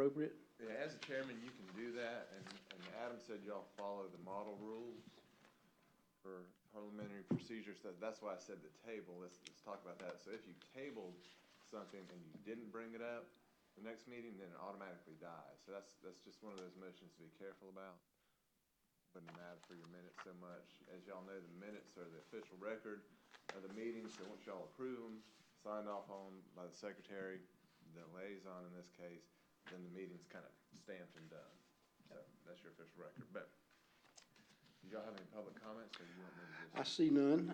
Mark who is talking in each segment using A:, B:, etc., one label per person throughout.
A: appropriate?
B: Yeah, as a chairman, you can do that, and Adam said y'all follow the model rules for parliamentary procedures. That's why I said the table. Let's talk about that. So if you tabled something and you didn't bring it up the next meeting, then it automatically dies. So that's just one of those motions to be careful about. Wouldn't matter for your minutes so much. As y'all know, the minutes are the official record of the meeting, so once y'all approve them, signed off on by the secretary, the liaison in this case, then the meeting's kind of stamped and done. So that's your official record. But did y'all have any public comments, or do you want me to just?
A: I see none.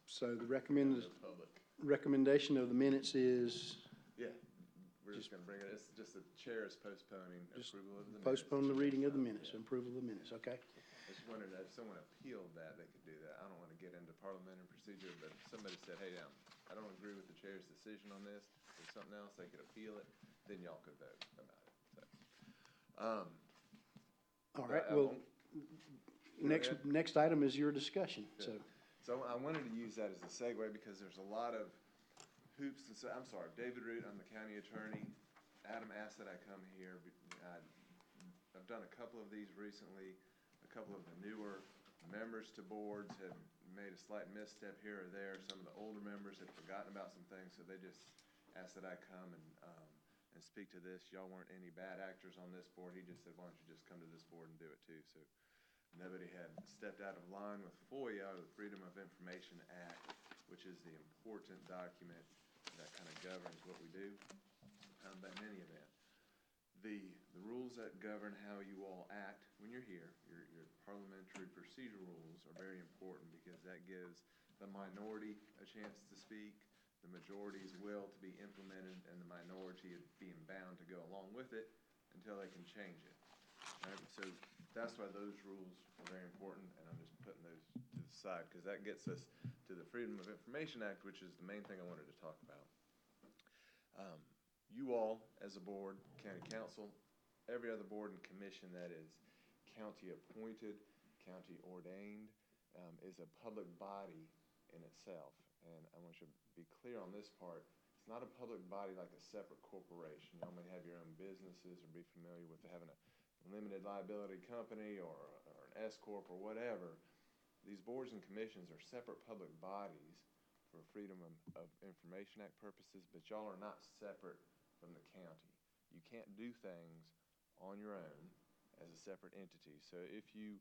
A: So the recommendation of the minutes is
B: Yeah, we're just gonna bring it, it's just the chair is postponing approval of the minutes.
A: postpone the reading of the minutes, approval of the minutes, okay?
B: I just wondered if someone appealed that, they could do that. I don't want to get into parliamentary procedure, but if somebody said, hey, I don't agree with the chair's decision on this, there's something else, they could appeal it, then y'all could vote about it. So,
A: all right, well, next item is your discussion, so.
B: So I wanted to use that as a segue because there's a lot of hoops to say. I'm sorry, David Root, I'm the county attorney. Adam asked that I come here. I've done a couple of these recently. A couple of the newer members to boards had made a slight misstep here or there. Some of the older members had forgotten about some things, so they just asked that I come and speak to this. Y'all weren't any bad actors on this board. He just said, why don't you just come to this board and do it too. So nobody had stepped out of line with FOIA, or the Freedom of Information Act, which is the important document that kind of governs what we do. But in any event, the rules that govern how you all act when you're here, your parliamentary procedure rules, are very important because that gives the minority a chance to speak, the majority's will to be implemented, and the minority being bound to go along with it until they can change it. Right? So that's why those rules are very important, and I'm just putting those to the side because that gets us to the Freedom of Information Act, which is the main thing I wanted to talk about. You all, as a board, county council, every other board and commission that is county appointed, county ordained, is a public body in itself. And I want you to be clear on this part. It's not a public body like a separate corporation. Y'all may have your own businesses or be familiar with having a limited liability company or an S corp or whatever. These boards and commissions are separate public bodies for Freedom of Information Act purposes, but y'all are not separate from the county. You can't do things on your own as a separate entity. So if you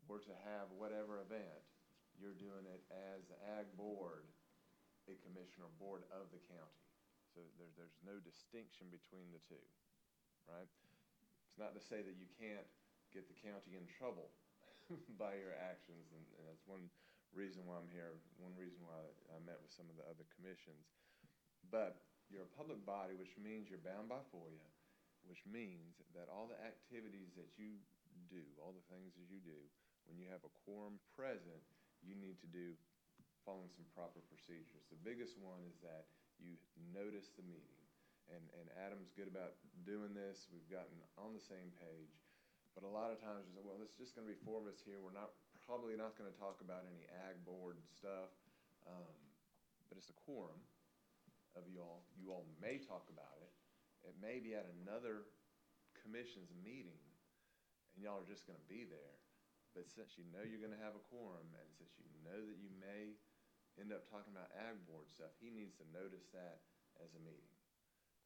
B: were to have whatever event, you're doing it as the Ag Board, a commissioner board of the county. So there's no distinction between the two, right? It's not to say that you can't get the county in trouble by your actions, and that's one reason why I'm here, one reason why I met with some of the other commissions. But you're a public body, which means you're bound by FOIA, which means that all the activities that you do, all the things that you do, when you have a quorum present, you need to do following some proper procedures. The biggest one is that you notice the meeting. And Adam's good about doing this. We've gotten on the same page. But a lot of times you say, well, it's just going to be four of us here. We're probably not going to talk about any Ag Board stuff. But it's a quorum of you all. You all may talk about it. It may be at another commission's meeting, and y'all are just going to be there. But since you know you're going to have a quorum, and since you know that you may end up talking about Ag Board stuff, he needs to notice that as a meeting.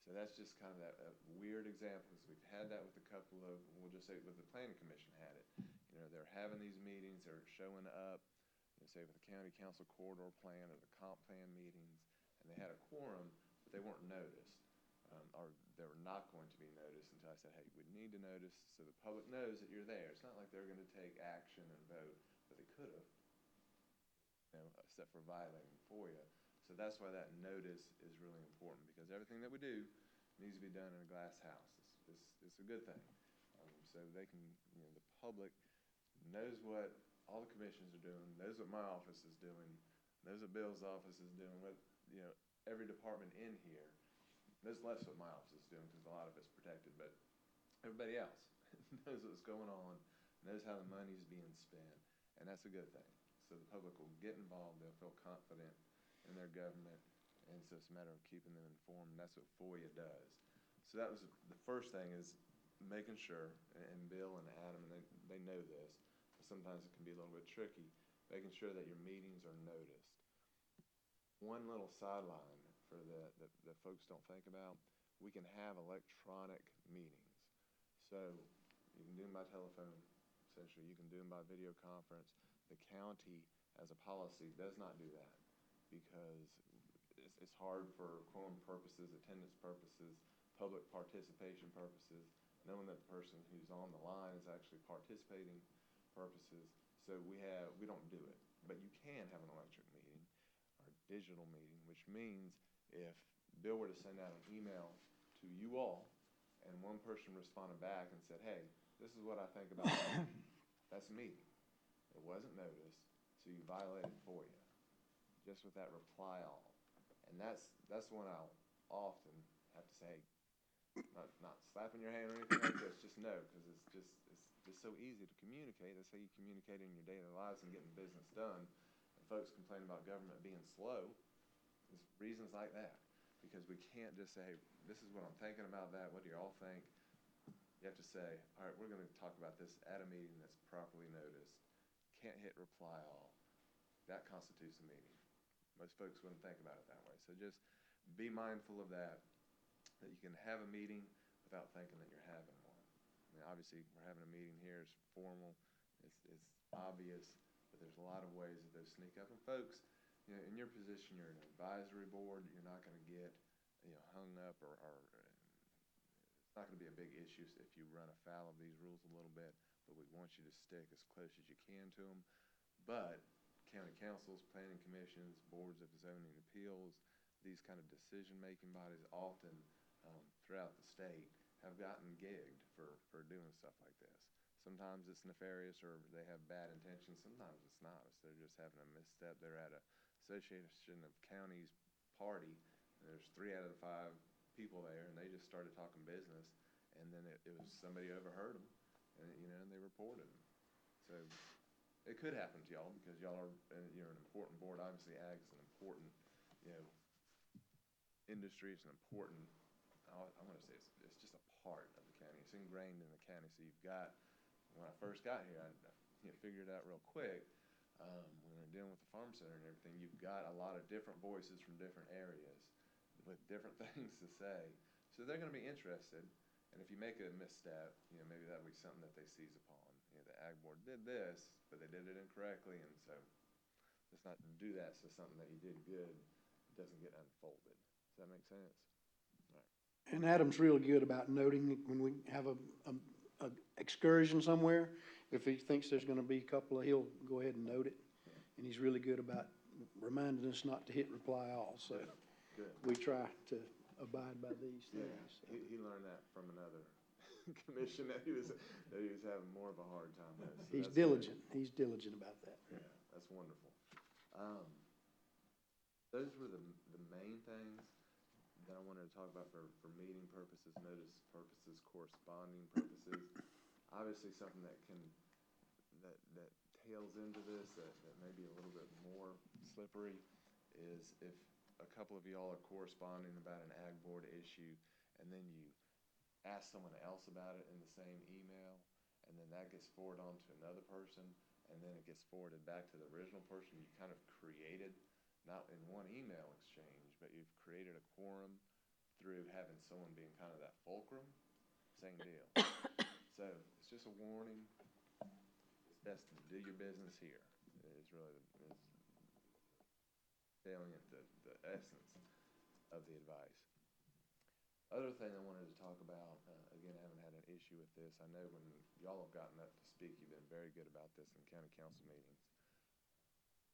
B: So that's just kind of a weird example, because we've had that with a couple of, we'll just say with the Planning Commission had it. You know, they're having these meetings, they're showing up, you know, say with the County Council Corridor Plan or the Comp Plan meetings, and they had a quorum, but they weren't noticed. Or they were not going to be noticed until I said, hey, we need to notice so the public knows that you're there. It's not like they're going to take action and vote, but they could have, you know, except for violating FOIA. So that's why that notice is really important, because everything that we do needs to be done in a glass house. It's a good thing. So they can, you know, the public knows what all the commissions are doing, knows what my office is doing, knows what Bill's office is doing, what, you know, every department in here knows less what my office is doing because a lot of it's protected, but everybody else knows what's going on, knows how the money's being spent, and that's a good thing. So the public will get involved, they'll feel confident in their government, and so it's a matter of keeping them informed, and that's what FOIA does. So that was, the first thing is making sure, and Bill and Adam, and they know this, but sometimes it can be a little bit tricky, making sure that your meetings are noticed. One little sideline for that folks don't think about, we can have electronic meetings. So you can do them by telephone, essentially, you can do them by video conference. The county, as a policy, does not do that because it's hard for quorum purposes, attendance purposes, public participation purposes, knowing that the person who's on the line is actually participating purposes. So we don't do it, but you can have an electric meeting or digital meeting, which means if Bill were to send out an email to you all and one person responded back and said, hey, this is what I think about the meeting, that's a meeting. It wasn't noticed, so you violated FOIA just with that reply all. And that's when I'll often have to say, not slapping your hand or anything like this, just no, because it's just so easy to communicate. That's how you communicate in your daily lives and getting business done. And folks complain about government being slow. There's reasons like that, because we can't just say, this is what I'm thinking about that, what do you all think? You have to say, all right, we're going to talk about this at a meeting that's properly noticed. Can't hit reply all. That constitutes a meeting. Most folks wouldn't think about it that way. So just be mindful of that you can have a meeting without thinking that you're having one. I mean, obviously, we're having a meeting here. It's formal. It's obvious. But there's a lot of ways that those sneak up. And folks, you know, in your position, you're an advisory board. You're not going to get, hung up or it's not going to be a big issue if you run afoul of these rules a little bit. But we want you to stick as close as you can to them. But county councils, planning commissions, boards of zoning appeals, these kind of decision-making bodies often throughout the state have gotten gigged for doing stuff like this. Sometimes it's nefarious or they have bad intentions. Sometimes it's not. They're just having a misstep. They're at a Association of Counties party, and there's 3 out of the 5 people there, and they just started talking business, and then it was somebody overheard them, and and they reported them. So it could happen to y'all because y'all are an important board. Obviously, ag is an important industry. It's an important, I want to say it's just a part of the county. It's ingrained in the county. So you've got, when I first got here, I figured it out real quick. When we're dealing with the farm center and everything, you've got a lot of different voices from different areas with different things to say. So they're going to be interested. And if you make a misstep, maybe that'll be something that they seize upon. The ag board did this, but they did it incorrectly, and so let's not do that so something that you did good doesn't get unfolded. Does that make sense? All right.
A: And Adam's real good about noting when we have a excursion somewhere. If he thinks there's going to be a couple, he'll go ahead and note it. And he's really good about reminding us not to hit reply all. So
B: Good.
A: We try to abide by these
B: Yeah.
A: things. So.
B: He learned that from another commission that he was having more of a hard time with. So
A: He's
B: that's
A: diligent.
B: great.
A: He's diligent about that.
B: Yeah, that's wonderful. Those were the main things that I wanted to talk about for meeting purposes, notice purposes, corresponding purposes. Obviously, something that tails into this that may be a little bit more slippery is if a couple of y'all are corresponding about an ag board issue and then you ask someone else about it in the same email, and then that gets forwarded on to another person, and then it gets forwarded back to the original person. You kind of created, not in one email exchange, but you've created a quorum through having someone being kind of that fulcrum. Same deal. So it's just a warning. It's best to do your business here. It's really salient, the essence of the advice. Other thing I wanted to talk about, again, I haven't had an issue with this. I know when y'all have gotten up to speak, you've been very good about this in county council meetings.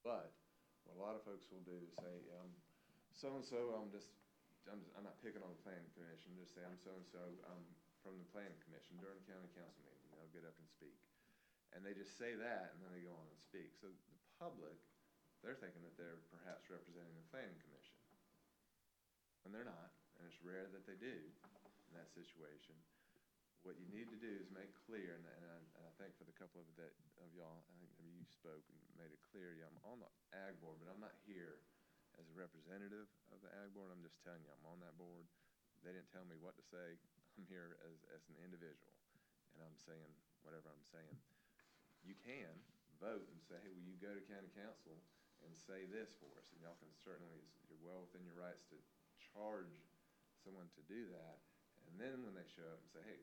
B: But what a lot of folks will do is say, so-and-so, I'm not picking on the planning commission, just say I'm so-and-so, I'm from the planning commission during a county council meeting. They'll get up and speak. And they just say that, and then they go on and speak. So the public, they're thinking that they're perhaps representing the planning commission. And they're not, and it's rare that they do in that situation. What you need to do is make clear, and I think for the couple of y'all, I think maybe you spoke and made it clear, I'm on the ag board, but I'm not here as a representative of the ag board. I'm just telling you I'm on that board. they didn't tell me what to say. I'm here as an individual, and I'm saying whatever I'm saying. You can vote and say, hey, will you go to county council and say this for us? And y'all can certainly, you're well within your rights to charge someone to do that. And then when they show up and say, hey,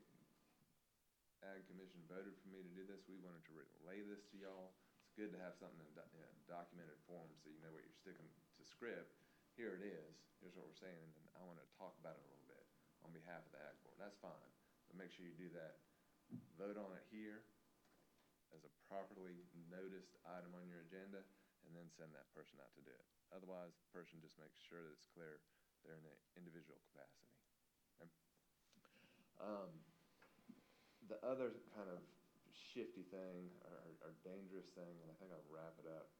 B: Ag Commission voted for me to do this, we wanted to relay this to y'all. It's good to have something in documented form so you know what you're sticking to script. Here it is. Here's what we're saying, and I want to talk about it a little bit on behalf of the Ag Board. That's fine, but make sure you do that. Vote on it here as a properly noticed item on your agenda, and then send that person out to do it. Otherwise, the person just makes sure that it's clear they're in an individual capacity. Okay? The other kind of shifty thing or dangerous thing, and I think I'll wrap it up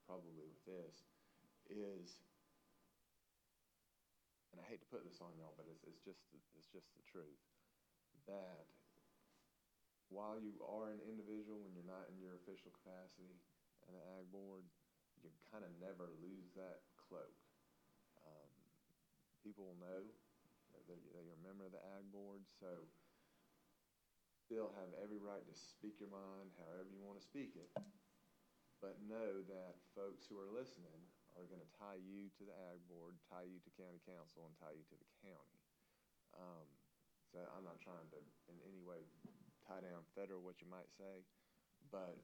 B: probably with this, is, and I hate to put this on y'all, but it's just the truth, that while you are an individual when you're not in your official capacity in the Ag Board, you kind of never lose that cloak. People will know that you're a member of the Ag Board, so still have every right to speak your mind however you want to speak it, but know that folks who are listening are going to tie you to the Ag Board, tie you to county council, and tie you to the county. So I'm not trying to in any way tie down federal what you might say, but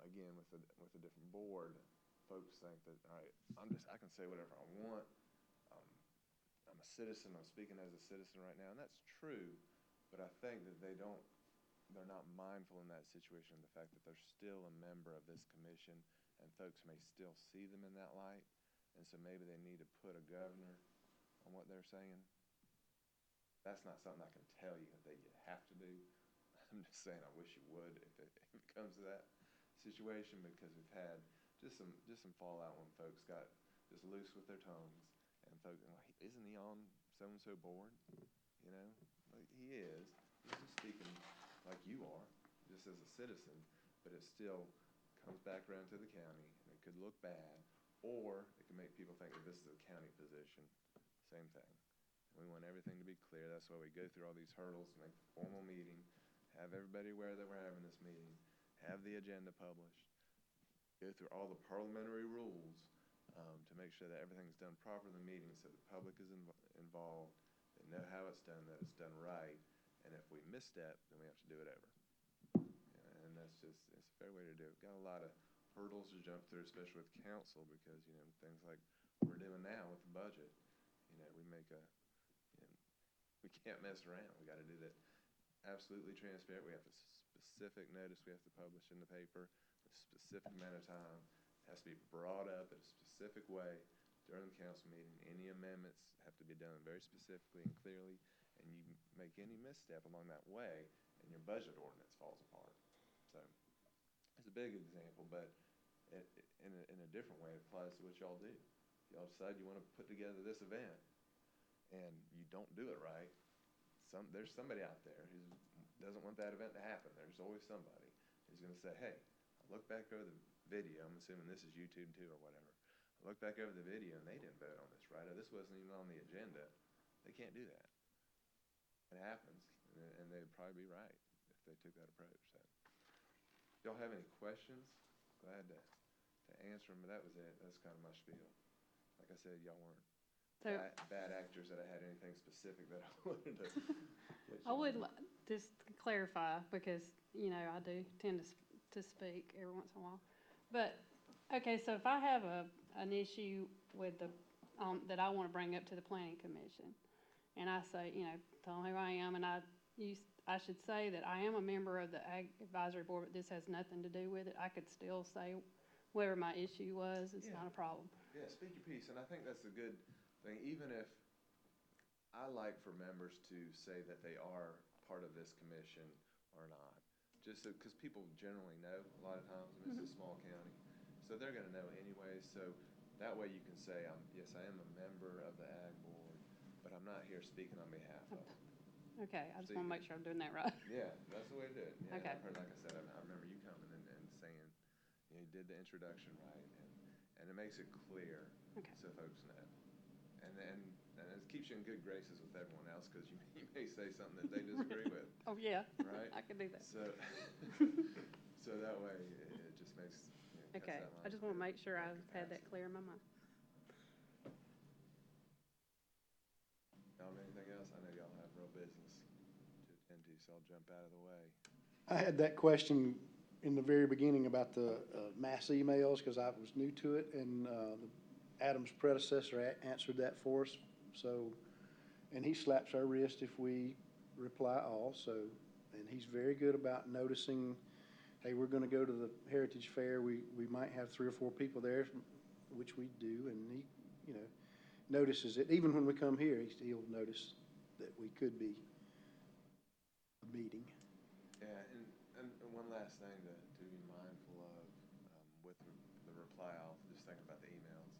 B: again, with a different board, folks think that, all right, I can say whatever I want. I'm a citizen. I'm speaking as a citizen right now, and that's true. But I think that they're not mindful in that situation of the fact that they're still a member of this commission, and folks may still see them in that light, and so maybe they need to put a governor on what they're saying. That's not something I can tell you that you have to do. I'm just saying I wish you would if it comes to that situation, because we've had just some fallout when folks got just loose with their tongues, and folks are like, isn't he on so-and-so board? You know, like, he is. He's just speaking like you are, just as a citizen, but it still comes back around to the county, and it could look bad, or it can make people think that this is a county position. Same thing. We want everything to be clear. That's why we go through all these hurdles to make the formal meeting, have everybody aware that we're having this meeting, have the agenda published, go through all the parliamentary rules to make sure that everything's done proper in the meeting so the public is involved, they know how it's done, that it's done right, and if we misstep, then we have to do it over. And it's a fair way to do it. We've got a lot of hurdles to jump through, especially with council, because, you know, things like we're doing now with the budget, you know, we can't mess around. We got to do that absolutely transparent. We have a specific notice we have to publish in the paper, a specific amount of time. It has to be brought up in a specific way during the council meeting. Any amendments have to be done very specifically and clearly, and you make any misstep along that way, and your budget ordinance falls apart. So it's a big example, but in a different way, it applies to what y'all do. Y'all decide you want to put together this event, and you don't do it right, there's somebody out there who doesn't want that event to happen. There's always somebody who's going to say, hey, I look back over the video. I'm assuming this is YouTube too or whatever. I look back over the video, and they didn't vote on this, right? Or this wasn't even on the agenda. They can't do that. It happens, and they'd probably be right if they took that approach. So, if y'all have any questions, glad to answer them, but that was it. That's kind of my spiel. Like I said, y'all weren't bad actors that I had anything specific that I wanted to let you
C: I would
B: know.
C: just clarify, because, you know, I do tend to speak every once in a while. But, okay, so if I have an issue with that I want to bring up to the planning commission, and I say, you know, tell them who I am, and I should say that I am a member of the Ag Advisory Board, but this has nothing to do with it. I could still say whatever my issue was. It's not a problem.
B: Yeah, speak your piece, and I think that's a good thing. Even if I like for members to say that they are part of this commission or not, just because people generally know a lot of times, and it's a small county, so they're going to know anyway. So that way you can say, yes, I am a member of the Ag Board, but I'm not here speaking on behalf of them.
C: Okay, I just want to make sure I'm doing that right.
B: Yeah, that's the way to do it. Yeah,
C: Okay.
B: I've heard, like I said, I remember you coming and saying, you know, you did the introduction right, and it makes it clear
C: Okay.
B: so folks know. And then and it keeps you in good graces with everyone else, because you may say something that they disagree with,
C: Oh, yeah.
B: right?
C: I could do that.
B: So, so that way, it just makes, cuts
C: Okay,
B: that
C: I
B: line
C: just want to
B: with
C: make sure I
B: capacity.
C: had that clear in my mind.
B: Y'all have anything else? I know y'all have real business to attend to, so I'll jump out of the way.
A: I had that question in the very beginning about the mass emails, because I was new to it, and Adam's predecessor answered that for us. So, and he slaps our wrist if we reply all, so, and he's very good about noticing, hey, we're gonna go to the Heritage Fair, we might have 3 or 4 people there, which we do, and he, notices it. Even when we come here, he'll notice that we could be a meeting.
B: Yeah, and one last thing to be mindful of, with the reply all, just thinking about the emails.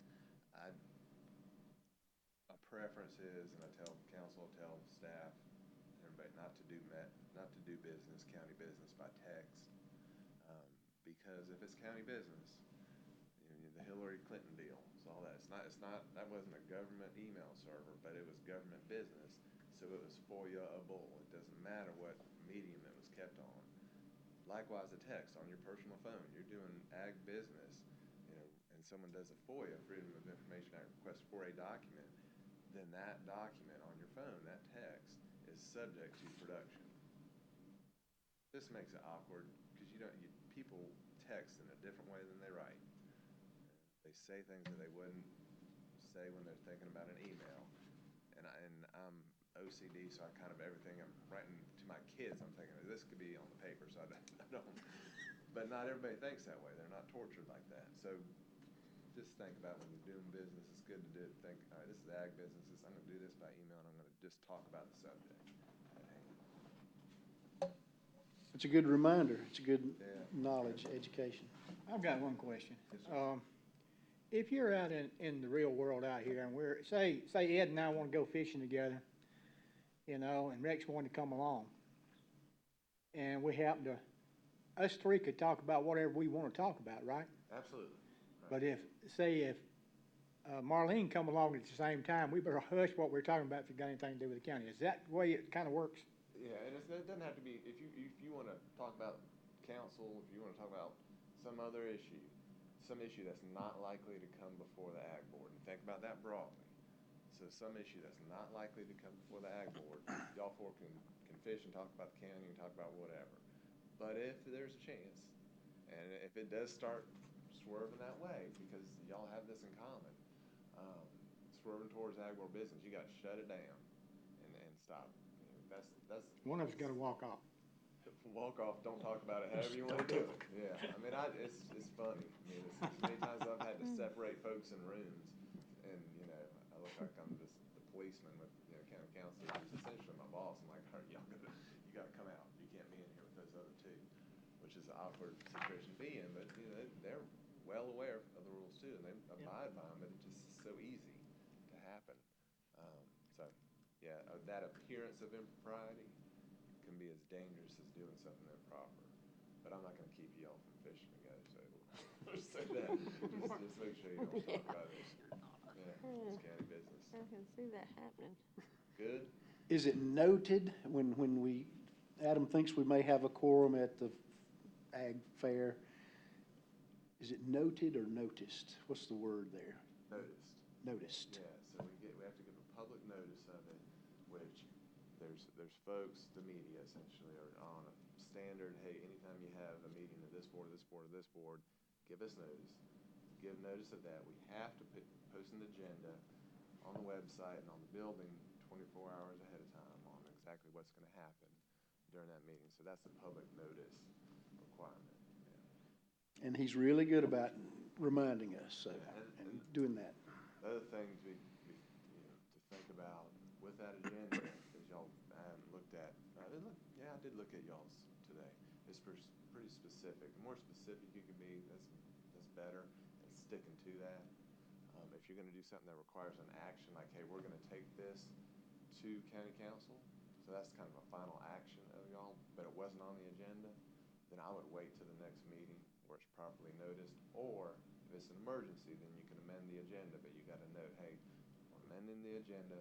B: My preference is, and I tell council, tell staff, everybody, not to do business, county business by text. Because if it's county business, the Hillary Clinton deal, it's all that. That wasn't a government email server, but it was government business, so it was FOIA-able. It doesn't matter what medium it was kept on. Likewise, a text on your personal phone. You're doing ag business, and someone does a FOIA, Freedom of Information Act request for a document, then that document on your phone, that text, is subject to production. This makes it awkward because people text in a different way than they write. They say things that they wouldn't say when they're thinking about an email. And I'm OCD, so I kind of everything I'm writing to my kids, I'm thinking this could be on the paper, so I don't. But not everybody thinks that way. They're not tortured like that. So just think about when you're doing business. It's good to think, all right, this is ag business. I'm going to do this by email, and I'm going to just talk about the subject at hand.
A: It's a good reminder. It's a good
B: Yeah.
A: knowledge, education.
D: I've got one question.
B: Yes, sir.
D: If you're out in the real world out here, and say Ed and I want to go fishing together, and Rex wanted to come along, and we happen to, us 3 could talk about whatever we want to talk about, right?
B: Absolutely.
D: But if Marlene come along at the same time, we better hush what we're talking about if it got anything to do with the county. Is that the way it kind of works?
B: Yeah, and it doesn't have to be, if you want to talk about council, if you want to talk about some other issue, some issue that's not likely to come before the ag board, and think about that broadly. So some issue that's not likely to come before the ag board, y'all 4 can fish and talk about the county and talk about whatever. But if there's a chance, and if it does start swerving that way, because y'all have this in common, swerving towards ag board business, you got to shut it down and stop. That's
D: One of us got to walk off.
B: walk off, don't talk about it, however you want to do it. Yeah, I mean, it's funny. I mean, it's many times I've had to separate folks in rooms, and, I look like I'm just the policeman with, county council, who's essentially my boss. I'm like, all right, you gotta come out. You can't be in here with those other 2, which is an awkward situation to be in, but, they're well aware of the rules too, and they abide by them, but it's just so easy to happen. So, yeah, that appearance of impropriety can be as dangerous as doing something improper. But I'm not going to keep you all from fishing together, so we'll say that. Just make sure you don't talk about this. Yeah, it's county business.
E: I can see that happening.
B: Good?
A: Is it noted when Adam thinks we may have a quorum at the ag fair? Is it noted or noticed? What's the word there?
B: Noticed.
A: Noticed.
B: Yeah, so we have to give a public notice of it, which there's folks, the media essentially, are on a standard, hey, anytime you have a meeting of this board, this board, or this board, give us notice. Give notice of that. We have to post an agenda on the website and on the building 24 hours ahead of time on exactly what's going to happen during that meeting. So that's the public notice requirement. Yeah.
A: And he's really good about reminding us, so, and doing that.
B: The other thing to think about with that agenda is y'all haven't looked at. I did look at y'all's today. It's pretty specific. The more specific you can be, that's better. And sticking to that. If you're going to do something that requires an action, like, hey, we're going to take this to county council, so that's kind of a final action of y'all, but it wasn't on the agenda, then I would wait till the next meeting where it's properly noticed. Or if it's an emergency, then you can amend the agenda, but you got to note, hey, I want to amending the agenda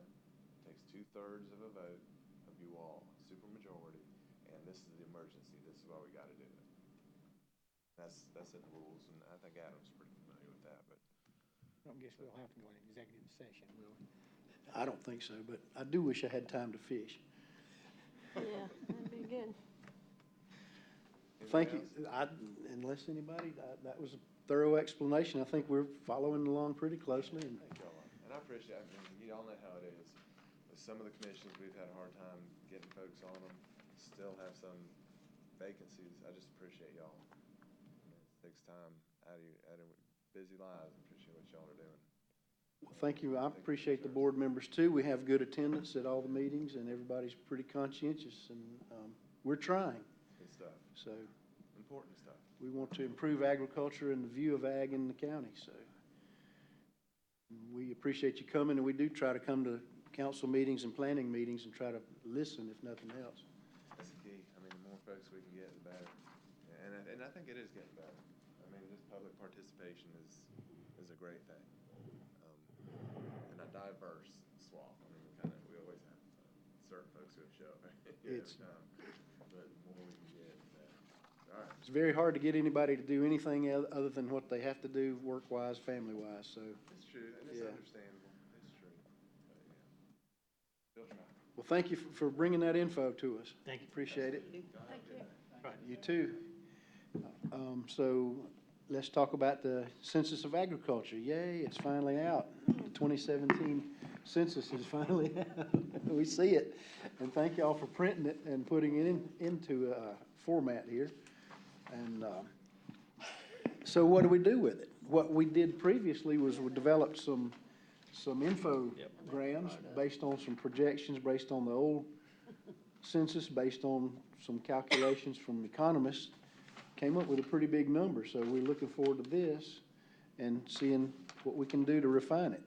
B: takes 2/3 of a vote of you all, supermajority, and this is the emergency, this is why we gotta do it. That's in the rules, and I think Adam's pretty familiar with that, but
D: I don't guess we'll have to go into executive session, will we?
A: I don't think so, but I do wish I had time to fish.
E: Yeah, that'd be good.
A: Thank you.
B: anything else?
A: Unless anybody, that was a thorough explanation. I think we're following along pretty closely, and
B: Thank y'all, and I appreciate, I mean, you all know how it is. With some of the commissions, we've had a hard time getting folks on them, still have some vacancies. I just appreciate y'all. It takes time out of busy lives, and appreciate what y'all are doing.
A: well, thank you. I appreciate the board members too. We have good attendance at all the meetings, and everybody's pretty conscientious, and we're trying.
B: Good stuff,
A: So
B: important stuff.
A: we want to improve agriculture and the view of ag in the county, so we appreciate you coming, and we do try to come to council meetings and planning meetings and try to listen, if nothing else.
B: That's the key. I mean, the more folks we can get, the better. And I think it is getting better. I mean, this public participation is a great thing. And a diverse swath. I mean, we always have certain folks who show up every
A: It's-
B: time. But the more we can get, the better. All right.
A: It's very hard to get anybody to do anything other than what they have to do work-wise, family-wise, so.
B: It's true, and it's
A: Yeah.
B: understandable. It's true. But yeah. Still trying.
A: Well, thank you for bringing that info to us.
D: Thank you.
A: Appreciate it.
E: Thank you.
A: You too. So let's talk about the Census of Agriculture. Yay, it's finally out. The 2017 census is finally out. We see it. And thank y'all for printing it and putting it into a format here. And so what do we do with it? What we did previously was we developed some infograms based on some projections, based on the old census, based on some calculations from economists, came up with a pretty big number. So we're looking forward to this and seeing what we can do to refine it.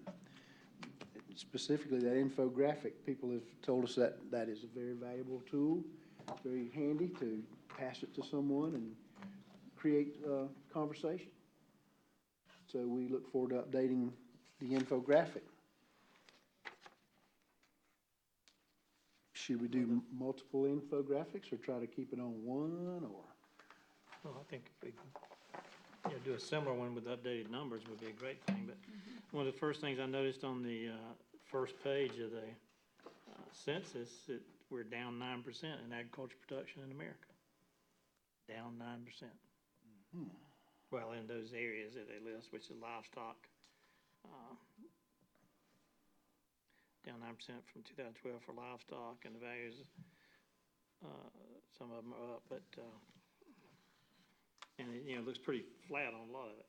A: Specifically, that infographic, people have told us that that is a very valuable tool, very handy to pass it to someone and create conversation. So we look forward to updating the infographic. Should we do multiple infographics or try to keep it on one, or?
F: Well, I think if we, do a similar one with updated numbers would be a great thing, but one of the first things I noticed on the, first page of the, census, that we're down 9% in agriculture production in America. Down 9%. Well, in those areas that they list, which is livestock, down 9% from 2012 for livestock, and the values, some of them are up, but, and it, it looks pretty flat on a lot of it.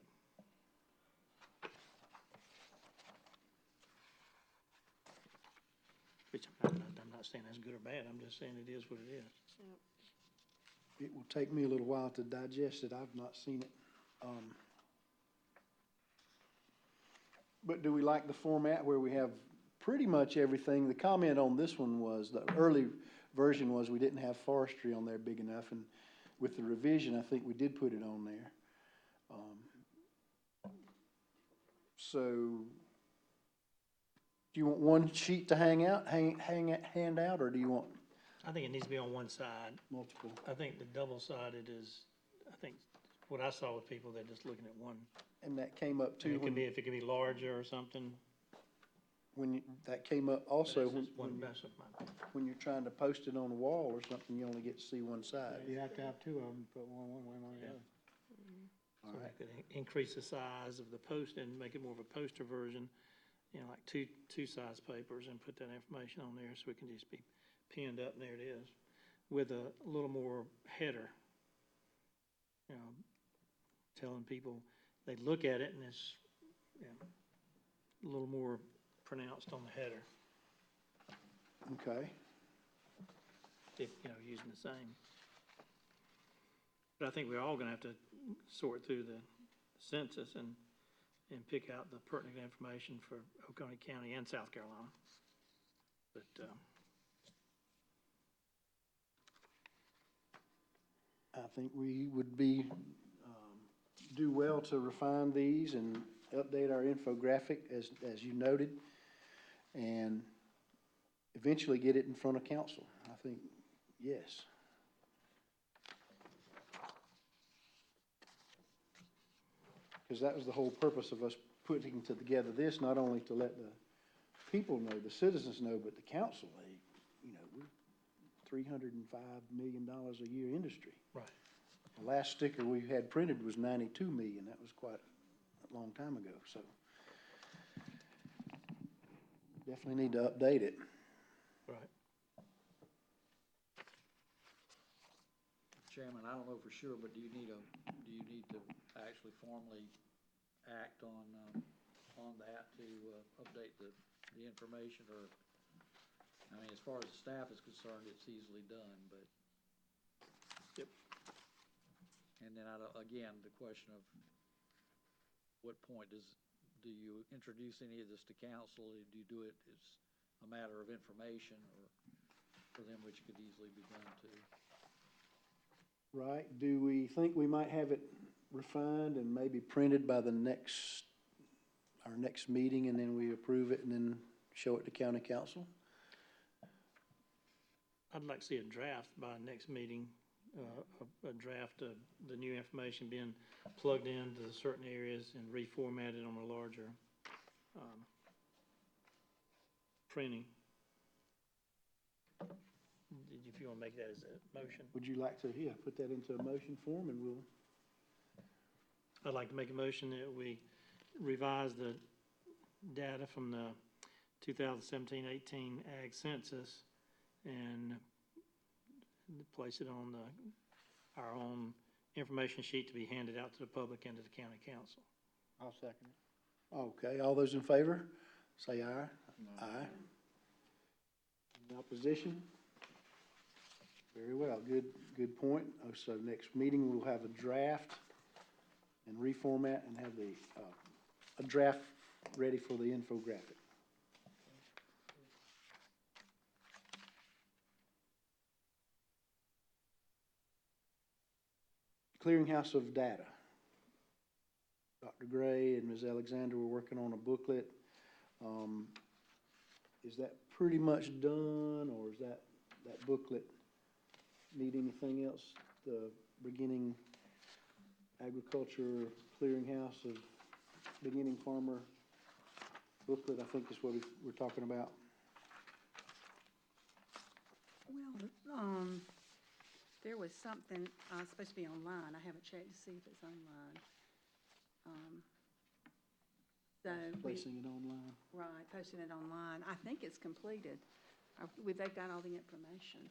F: Which I'm not saying that's good or bad, I'm just saying it is what it is.
A: It will take me a little while to digest it. I've not seen it. But do we like the format where we have pretty much everything? The comment on this one was, the early version was we didn't have forestry on there big enough, and with the revision, I think we did put it on there. So, do you want one sheet to hand out, or do you want
F: I think it needs to be on one side.
A: multiple?
F: I think the double-sided is, I think, what I saw with people, they're just looking at one.
A: And that came up
F: And
A: too,
F: it could be, if it could be larger or something.
A: that came up also
F: That's just one, that's just my opinion.
A: when you're trying to post it on a wall or something, you only get to see one side.
D: You have to have two of them, put one way, one the
F: Yeah.
D: other.
A: All
F: So
A: right.
F: we could increase the size of the post and make it more of a poster version, like two size papers, and put that information on there so it can just be pinned up, and there it is, with a little more header. Telling people, they look at it and it's, a little more pronounced on the header,
A: Okay.
F: if, using the same. But I think we're all gonna have to sort through the census and pick out the pertinent information for Oconee County and South Carolina. But,
A: I think we would do well to refine these and update our infographic as you noted. and eventually get it in front of council. I think, yes. Because that was the whole purpose of us putting together this, not only to let the people know, the citizens know, but the council, we're $305 million a year industry.
F: Right.
A: The last sticker we had printed was 92 million. That was quite a long time ago, so. Definitely need to update it.
F: Right.
G: Chairman, I don't know for sure, but do you need to actually formally act on that to, update the information, or, I mean, as far as the staff is concerned, it's easily done, but.
F: Yep.
G: And then again, the question of what point do you introduce any of this to council? Do you do it as a matter of information, or for them, which could easily be done too?
A: Right, do we think we might have it refined and maybe printed by our next meeting, and then we approve it and then show it to county council?
F: I'd like to see a draft by next meeting, a draft of the new information being plugged into certain areas and reformatted on a larger, printing. If you want to make that as a motion.
A: Would you like to, put that into a motion form, and we'll,
F: I'd like to make a motion that we revise the data from the 2017-18 ag census and place it on our own information sheet to be handed out to the public and to the county council.
D: I'll second it.
A: okay, all those in favor, say aye. Aye. In opposition? Very well, good point. So next meeting, we'll have a draft and reformat and have a draft ready for the infographic. Clearinghouse of data. Dr. Gray and Ms. Alexander were working on a booklet. Is that pretty much done, or is that booklet need anything else? The beginning agriculture clearinghouse of beginning farmer booklet, I think is what we're talking about.
E: Well, there was something, supposed to be online. I haven't checked to see if it's online. So
A: Placing it online.
E: right, posting it online. I think it's completed. They've got all the information,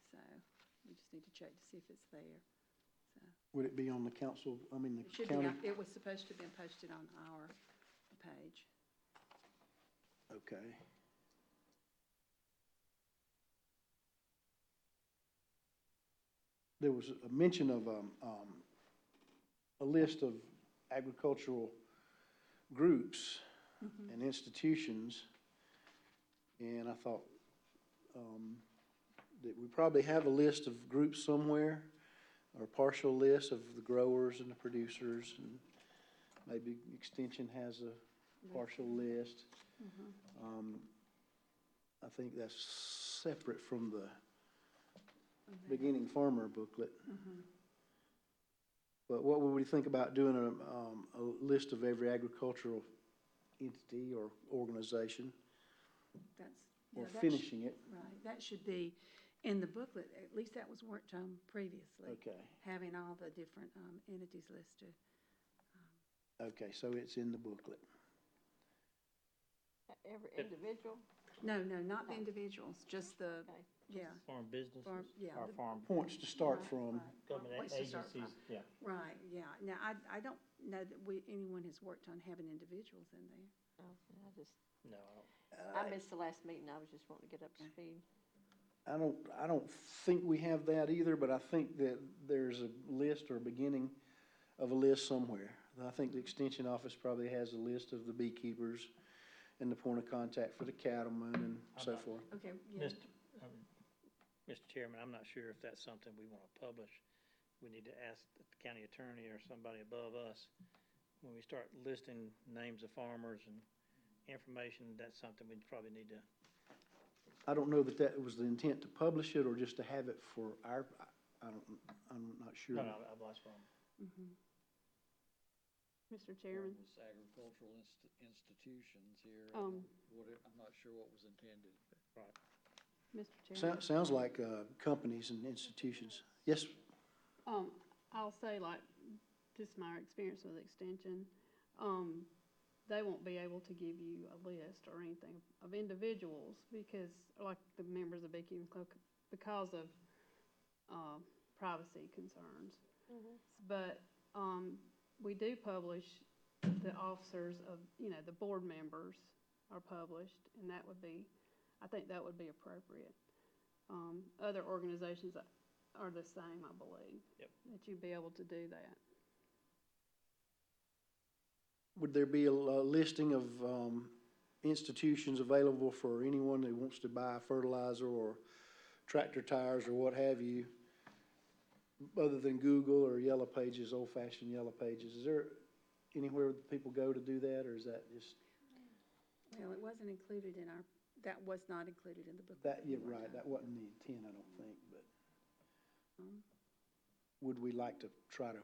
E: so we just need to check to see if it's there. So
A: Would it be on the council,
E: it
A: the
E: should be,
A: county?
E: it was supposed to have been posted on our page.
A: Okay. There was a mention of a list of agricultural groups and institutions, and I thought that we probably have a list of groups somewhere, or a partial list of the growers and the producers, and maybe Extension has a partial list. I think that's separate from the beginning farmer booklet. But what would we think about doing a list of every agricultural entity or organization, or
E: That
A: finishing it?
E: Right, that should be in the booklet. At least that was worked on previously.
A: Okay,
E: Having all the different entities listed.
A: okay, so it's in the booklet.
E: Every individual? No, not the individuals, just the, yeah,
F: Farm businesses,
E: yeah,
F: or
E: the-
F: farm
A: Points to start
E: Right,
A: from.
E: right.
F: government
E: Place to start
F: agencies,
E: from.
F: yeah.
E: Right, yeah. Now, I don't know that anyone has worked on having individuals in there.
H: Oh, I just,
F: No, I don't.
H: I missed the last meeting, I was just wanting to get up to speed.
A: I don't think we have that either, but I think that there's a list or a beginning of a list somewhere. I think the extension office probably has a list of the beekeepers and the point of contact for the cattlemen and so forth.
E: Okay, yeah.
F: Mr. Chairman, I'm not sure if that's something we want to publish. We need to ask the county attorney or somebody above us, when we start listing names of farmers and information, that's something we probably need to,
A: I don't know that that was the intent to publish it or just to have it for our, I'm not sure.
F: no, I've lost from.
C: Mr. Chairman,
G: This agricultural institutions here,
C: Um,
G: I'm not sure what was intended.
F: Right.
C: Mr. Chairman,
A: Sounds like, companies and institutions. Yes,
C: I'll say like, just my experience with Extension, they won't be able to give you a list or anything of individuals because, like the members of Beekeeping Club, because of, privacy concerns. But, we do publish the officers of, the board members are published, and that would be, I think that would be appropriate. Other organizations are the same, I believe.
F: Yep.
C: That you'd be able to do that.
A: would there be a listing of, institutions available for anyone who wants to buy fertilizer or tractor tires or what have you, other than Google or Yellow Pages, old-fashioned Yellow Pages? Is there anywhere people go to do that, or is that just,
E: Well, it wasn't included in our, that was not included in the book.
A: that, yeah, right, that wasn't the intent, I don't think, but would we like to try to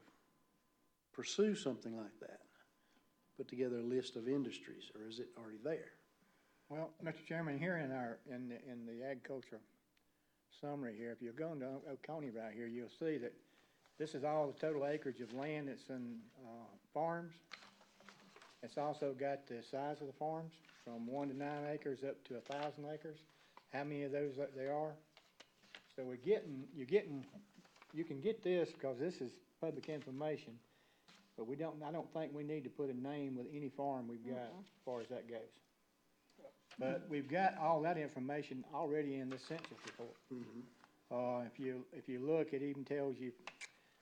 A: pursue something like that? Put together a list of industries, or is it already there?
D: Well, Mr. Chairman, here in the agriculture summary here, if you're going to Oconee right here, you'll see that this is all the total acreage of land that's in, farms. It's also got the size of the farms, from 1 to 9 acres up to 1,000 acres, how many of those there are. So you can get this, because this is public information, but I don't think we need to put a name with any farm we've got as far as that goes. But we've got all that information already in the census report. If you look, it even tells you,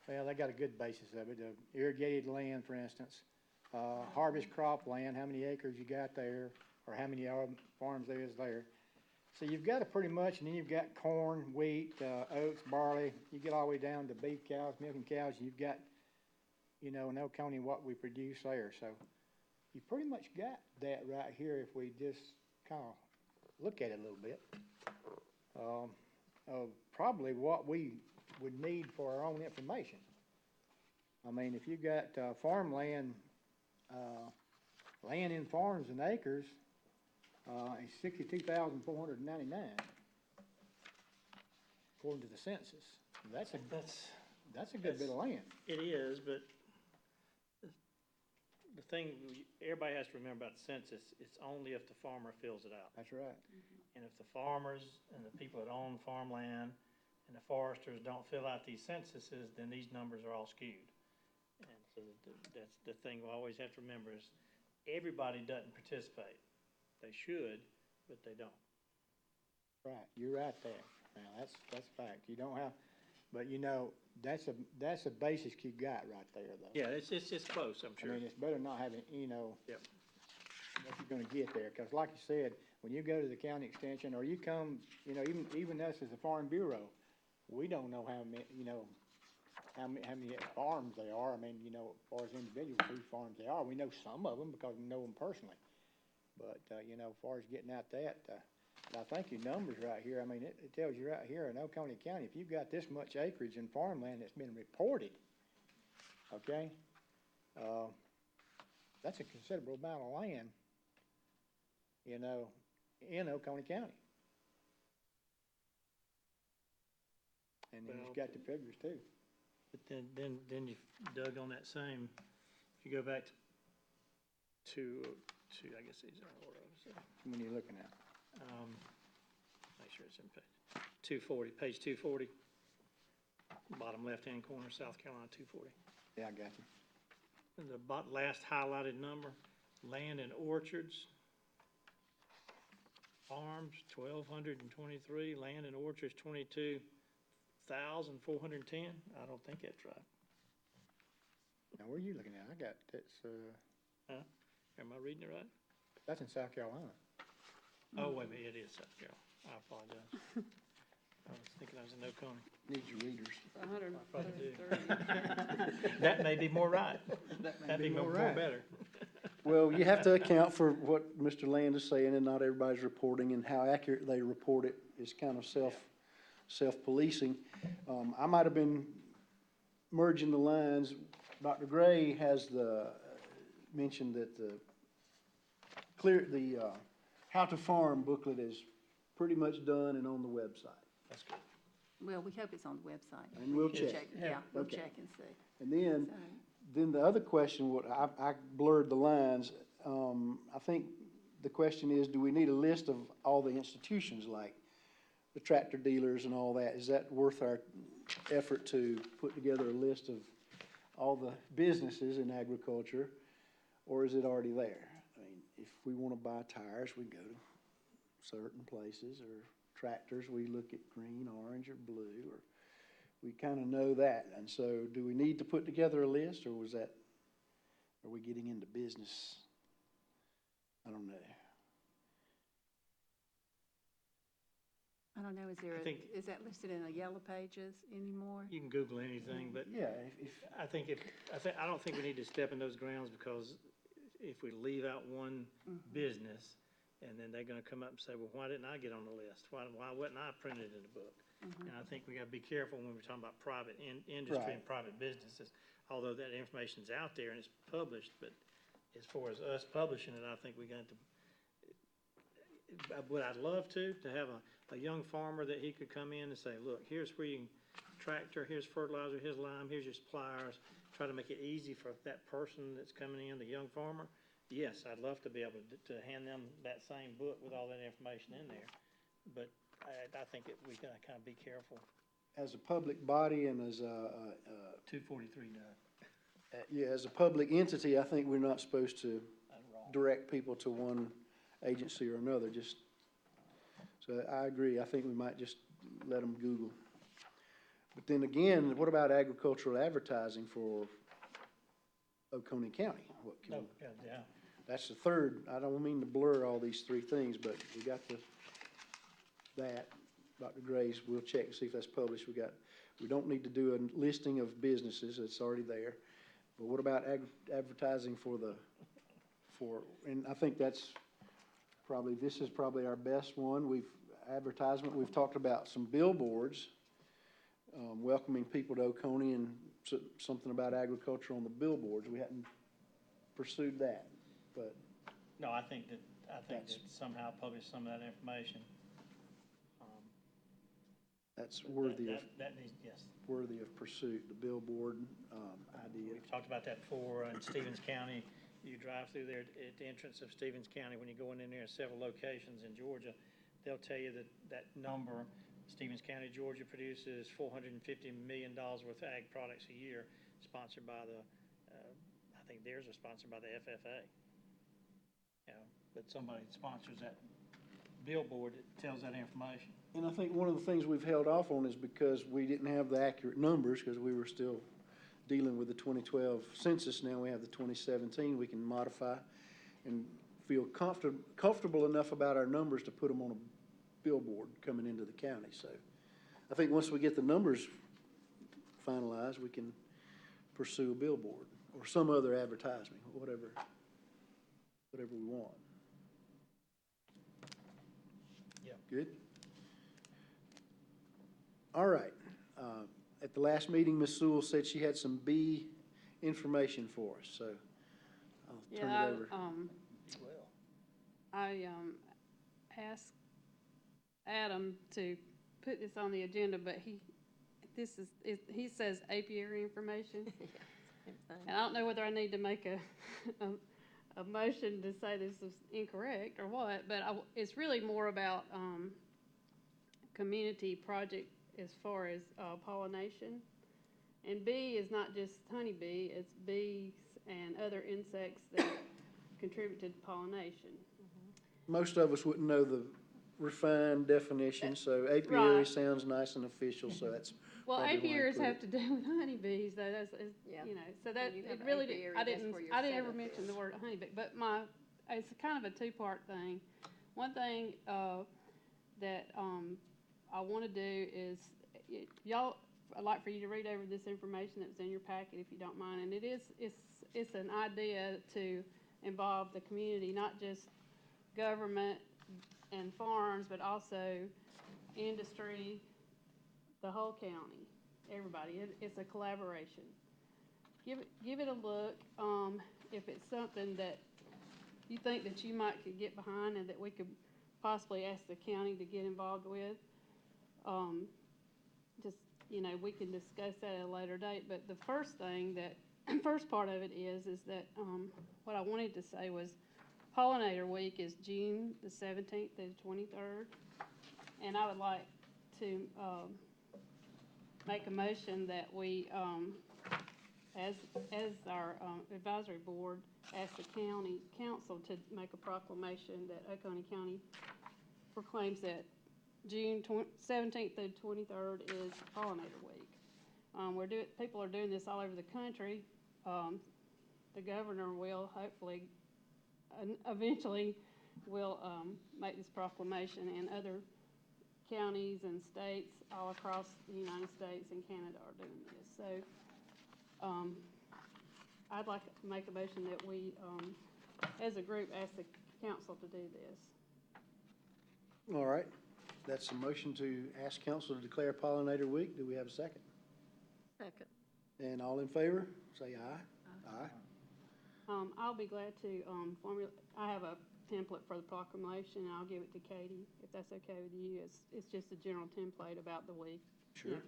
D: well, they got a good basis of it, irrigated land, for instance, harvest crop land, how many acres you got there, or how many farms there is there. So you've got it pretty much, and then you've got corn, wheat, oats, barley, you get all the way down to beef cows, milking cows, and you've got, in Oconee what we produce there. So you pretty much got that right here if we just kind of look at it a little bit. Probably what we would need for our own information. I mean, if you got farmland, land in farms and acres, it's 62,499 according to the census. That's a good bit of land.
F: It is, but the thing, everybody has to remember about the census, it's only if the farmer fills it out.
D: That's right.
F: And if the farmers and the people that own farmland and the foresters don't fill out these censuses, then these numbers are all skewed. And so that's the thing we always have to remember is everybody doesn't participate. They should, but they don't.
D: Right, you're right there. Now, that's a fact. You don't have, but that's a basis you got right there, though.
F: Yeah, it's close, I'm
D: I
F: sure.
D: mean, it's better not having,
F: Yep.
D: what you're gonna get there, because like you said, when you go to the county extension, or you come, even us as a farm bureau, we don't know how many farms they are. I mean, as far as individuals, whose farms they are, we know some of them because we know them personally. But, as far as getting out that, I think your numbers right here, I mean, it tells you right here in Oconee County, if you've got this much acreage in farmland that's been reported, okay? That's a considerable amount of land, in Oconee County. And then it's got the figures too.
F: But then you dug on that same, if you go back to I guess these are in order, so,
D: When you're looking at it.
F: make sure it's in page 240, bottom left-hand corner, South Carolina 240.
D: Yeah, I got you.
F: And the last highlighted number, land and orchards, farms, 1,223, land and orchards, 22,410. I don't think that's right.
D: Now, where are you looking at? I got,
F: Am I reading it right?
D: that's in South Carolina.
F: Oh, wait a minute, it is South Carolina. I apologize. I was thinking I was in Oconee.
A: Needs your readers.
F: Probably do. That may be more right. That'd be more
D: right.
F: better.
A: Well, you have to account for what Mr. Land is saying, and not everybody's reporting, and how accurate they report it is kind of self-policing. I might have been merging the lines. Dr. Gray has mentioned that the How to Farm booklet is pretty much done and on the website.
F: That's good.
E: Well, we hope it's on the website.
A: And we'll
E: can
A: check.
E: Yeah, we'll
A: Okay.
E: check and see.
A: And then,
E: So,
A: then the other question, I blurred the lines. I think the question is, do we need a list of all the institutions, like the tractor dealers and all that? Is that worth our effort to put together a list of all the businesses in agriculture, or is it already there? I mean, if we wanna buy tires, we go to certain places, or tractors, we look at green, orange, or blue, or we kinda know that. And so, do we need to put together a list, or are we getting into business? I don't know.
E: I don't know, is that listed in the yellow pages anymore?
F: You can Google anything, but
A: Yeah,
F: I don't think we need to step in those grounds, because if we leave out one business, and then they're gonna come up and say, well, why didn't I get on the list? Why wasn't I printed in the book? And I think we gotta be careful when we're talking about private industry and
A: Right.
F: private businesses, although that information's out there and it's published, but as far as us publishing it, I think we got to, would I love to have a young farmer that he could come in and say, look, here's where you can tractor, here's fertilizer, here's lime, here's your suppliers, try to make it easy for that person that's coming in, the young farmer. Yes, I'd love to be able to hand them that same book with all that information in there, but I think we gotta kind of be careful.
A: as a public body and as a,
F: 243
A: yeah, as a public entity, I think we're not supposed to
F: I'm wrong.
A: direct people to one agency or another, so I agree. I think we might just let them Google. But then again, what about agricultural advertising for Oconee County? What can,
F: No, yeah,
A: that's the third. I don't mean to blur all these three things, but we got that. Dr. Gray's, we'll check and see if that's published. We don't need to do a listing of businesses. It's already there. But what about advertising and I think this is probably our best one. We've talked about some billboards, welcoming people to Oconee, and something about agriculture on the billboards. We hadn't pursued that, but
F: no, I think that somehow publish some of that information.
A: that's worthy
F: That needs, yes.
A: of pursuit, the billboard, idea.
F: We've talked about that before in Stevens County. You drive through there at the entrance of Stevens County, when you go in there several locations in Georgia, they'll tell you that number, Stevens County, Georgia produces $450 million worth of ag products a year, sponsored by I think theirs are sponsored by the FFA. You know, but somebody sponsors that billboard that tells that information.
A: And I think one of the things we've held off on is because we didn't have the accurate numbers, because we were still dealing with the 2012 census. Now we have the 2017, we can modify and feel comfortable enough about our numbers to put them on a billboard coming into the county. So I think once we get the numbers finalized, we can pursue a billboard or some other advertisement, whatever we want.
F: Yeah.
A: Good? All right. At the last meeting, Ms. Sewell said she had some bee information for us, so I'll turn it over.
C: I asked Adam to put this on the agenda, but he says apiary information.
H: Same thing.
C: And I don't know whether I need to make a motion to say this is incorrect or what, but it's really more about, community project as far as, pollination. And bee is not just honeybee, it's bees and other insects that contribute to pollination.
A: Most of us wouldn't know the refined definition, so apiary
C: Right.
A: sounds nice and official, so that's
C: Well,
A: probably why I
C: apiaries
A: put
C: have
A: it.
C: to do with honeybees, though,
H: Yeah.
C: you know, so that,
H: you
C: it
H: have
C: really,
H: apiary,
C: I
H: that's
C: didn't,
H: where your
C: I didn't ever
H: setup
C: mention
H: is.
C: the word honeybee, but it's kind of a two-part thing. One thing, that, I wanna do is, y'all, I'd like for you to read over this information that was in your packet, if you don't mind, and it's an idea to involve the community, not just government and farms, but also industry, the whole county, everybody. It's a collaboration. Give it a look. If it's something that you think that you might could get behind and that we could possibly ask the county to get involved with, just, we can discuss that at a later date. But the first thing that, first part of it is that, what I wanted to say was Pollinator Week is June the 17th through the 23rd. And I would like to, make a motion that we, as our advisory board, ask the county council to make a proclamation that Oconee County proclaims that June 17th through 23rd is Pollinator Week. People are doing this all over the country. The governor will hopefully, eventually, will make this proclamation, and other counties and states all across the United States and Canada are doing this. So, I'd like to make a motion that we, as a group, ask the council to do this.
A: All right, that's a motion to ask council to declare Pollinator Week. Do we have a second?
H: Second.
A: And all in favor, say aye. Aye.
C: I'll be glad to I have a template for the proclamation, and I'll give it to Katie, if that's okay with you. It's just a general template about the week.
A: Sure.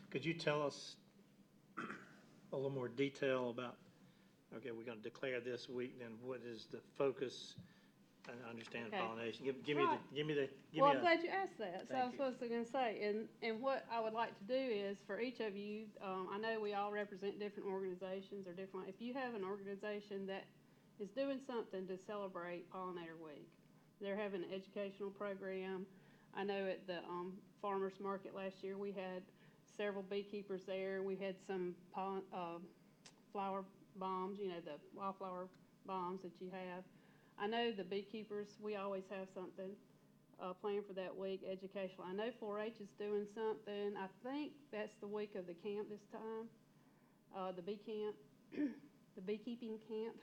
F: Could you tell us a little more detail about, okay, we're gonna declare this week, then what is the focus? I understand
C: Okay.
F: pollination.
C: Right.
F: Well,
C: I'm glad you asked that. So I was
F: Thank you.
C: supposed to gonna say, and what I would like to do is for each of you, I know we all represent different organizations or different, if you have an organization that is doing something to celebrate Pollinator Week, they're having an educational program. I know at the, farmer's market last year, we had several beekeepers there. We had some flower bombs, the wildflower bombs that you have. I know the beekeepers, we always have something planned for that week, educational. I know 4-H is doing something. I think that's the week of the camp this time, the bee camp, the beekeeping camp.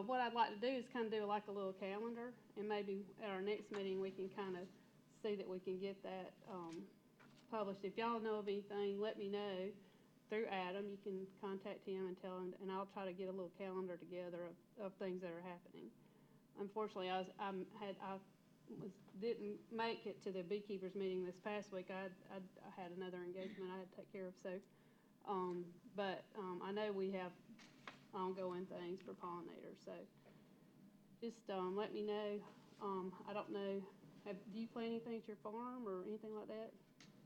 C: What I'd like to do is kind of do like a little calendar, and maybe at our next meeting we can kind of see that we can get that published. If y'all know of anything, let me know. Through Adam, you can contact him and tell him, and I'll try to get a little calendar together of things that are happening. Unfortunately, I didn't make it to the beekeepers meeting this past week. I had another engagement I had to take care of. So, I know we have ongoing things for pollinators. So, just let me know. I don't know. Do you plan anything at your farm or anything like that?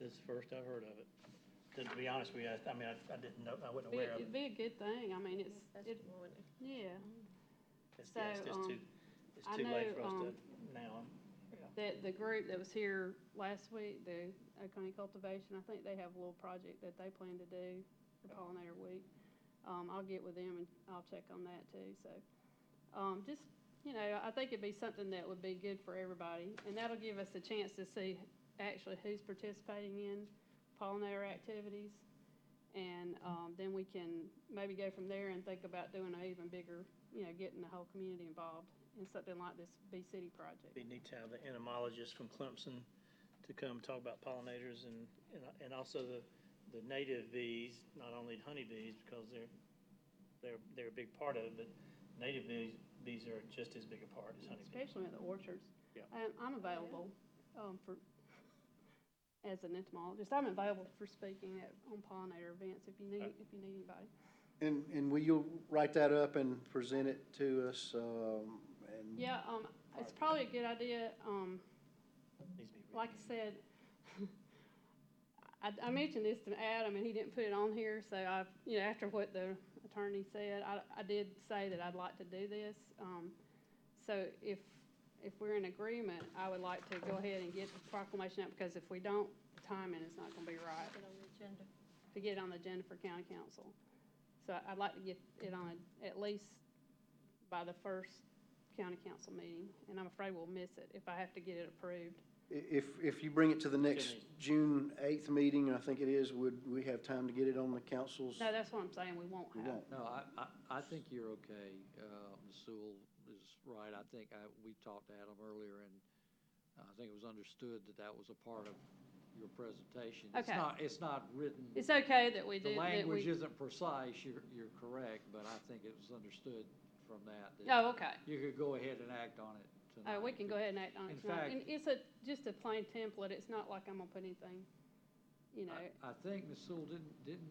F: This is the first I've heard of it. To be honest with you, I didn't know, I wasn't aware of
C: It'd
F: it.
C: be a good thing. I mean, yeah.
F: It's
C: So,
F: just too
C: I
F: late for
C: know,
F: us to now. Yeah.
C: The group that was here last week, the Oconee Cultivation, I think they have a little project that they plan to do for Pollinator Week. I'll get with them and I'll check on that too. So, I think it'd be something that would be good for everybody, and that'll give us a chance to see actually who's participating in pollinator activities, and then we can maybe go from there and think about doing an even bigger, getting the whole community involved in something like this Bee City project.
F: We need to have the entomologist from Clemson to come talk about pollinators and also the native bees, not only honeybees, because they're a big part of it, but native bees are just as big a part as honeybees.
C: Especially in the orchards.
F: Yeah.
C: I'm available as an entomologist. I'm available for speaking on pollinator events if you need anybody.
A: And will you write that up and present it to us?
C: Yeah, it's probably a good idea.
F: Needs to be
C: Like I said, I mentioned this to Adam, and he didn't put it on here. So after what the attorney said, I did say that I'd like to do this. So if we're in agreement, I would like to go ahead and get the proclamation out, because if we don't, the timing is not going to be right.
H: Get on the agenda.
C: To get on the agenda for county council. So I'd like to get it on at least by the first county council meeting, and I'm afraid we'll miss it if I have to get it approved
A: If you bring it to the next June 8th meeting, I think it is, would we have time to get it on the council's?
C: No, that's what I'm saying, we won't
A: We
C: have.
A: won't.
G: No, I think you're okay. Ms. Sewell is right. I think we talked to Adam earlier, and I think it was understood that that was a part of your presentation.
C: Okay.
G: It's not written.
C: It's okay that we do,
G: The
C: that
G: language
C: we,
G: isn't precise, you're correct, but I think it was understood from that.
C: oh, okay.
G: You could go ahead and act on it tonight.
C: Oh, we can go ahead and act on it
G: In
C: tonight.
G: fact-
C: And it's just a plain template, it's not like I'm gonna put anything, you know.
G: I think Ms. Sewell didn't.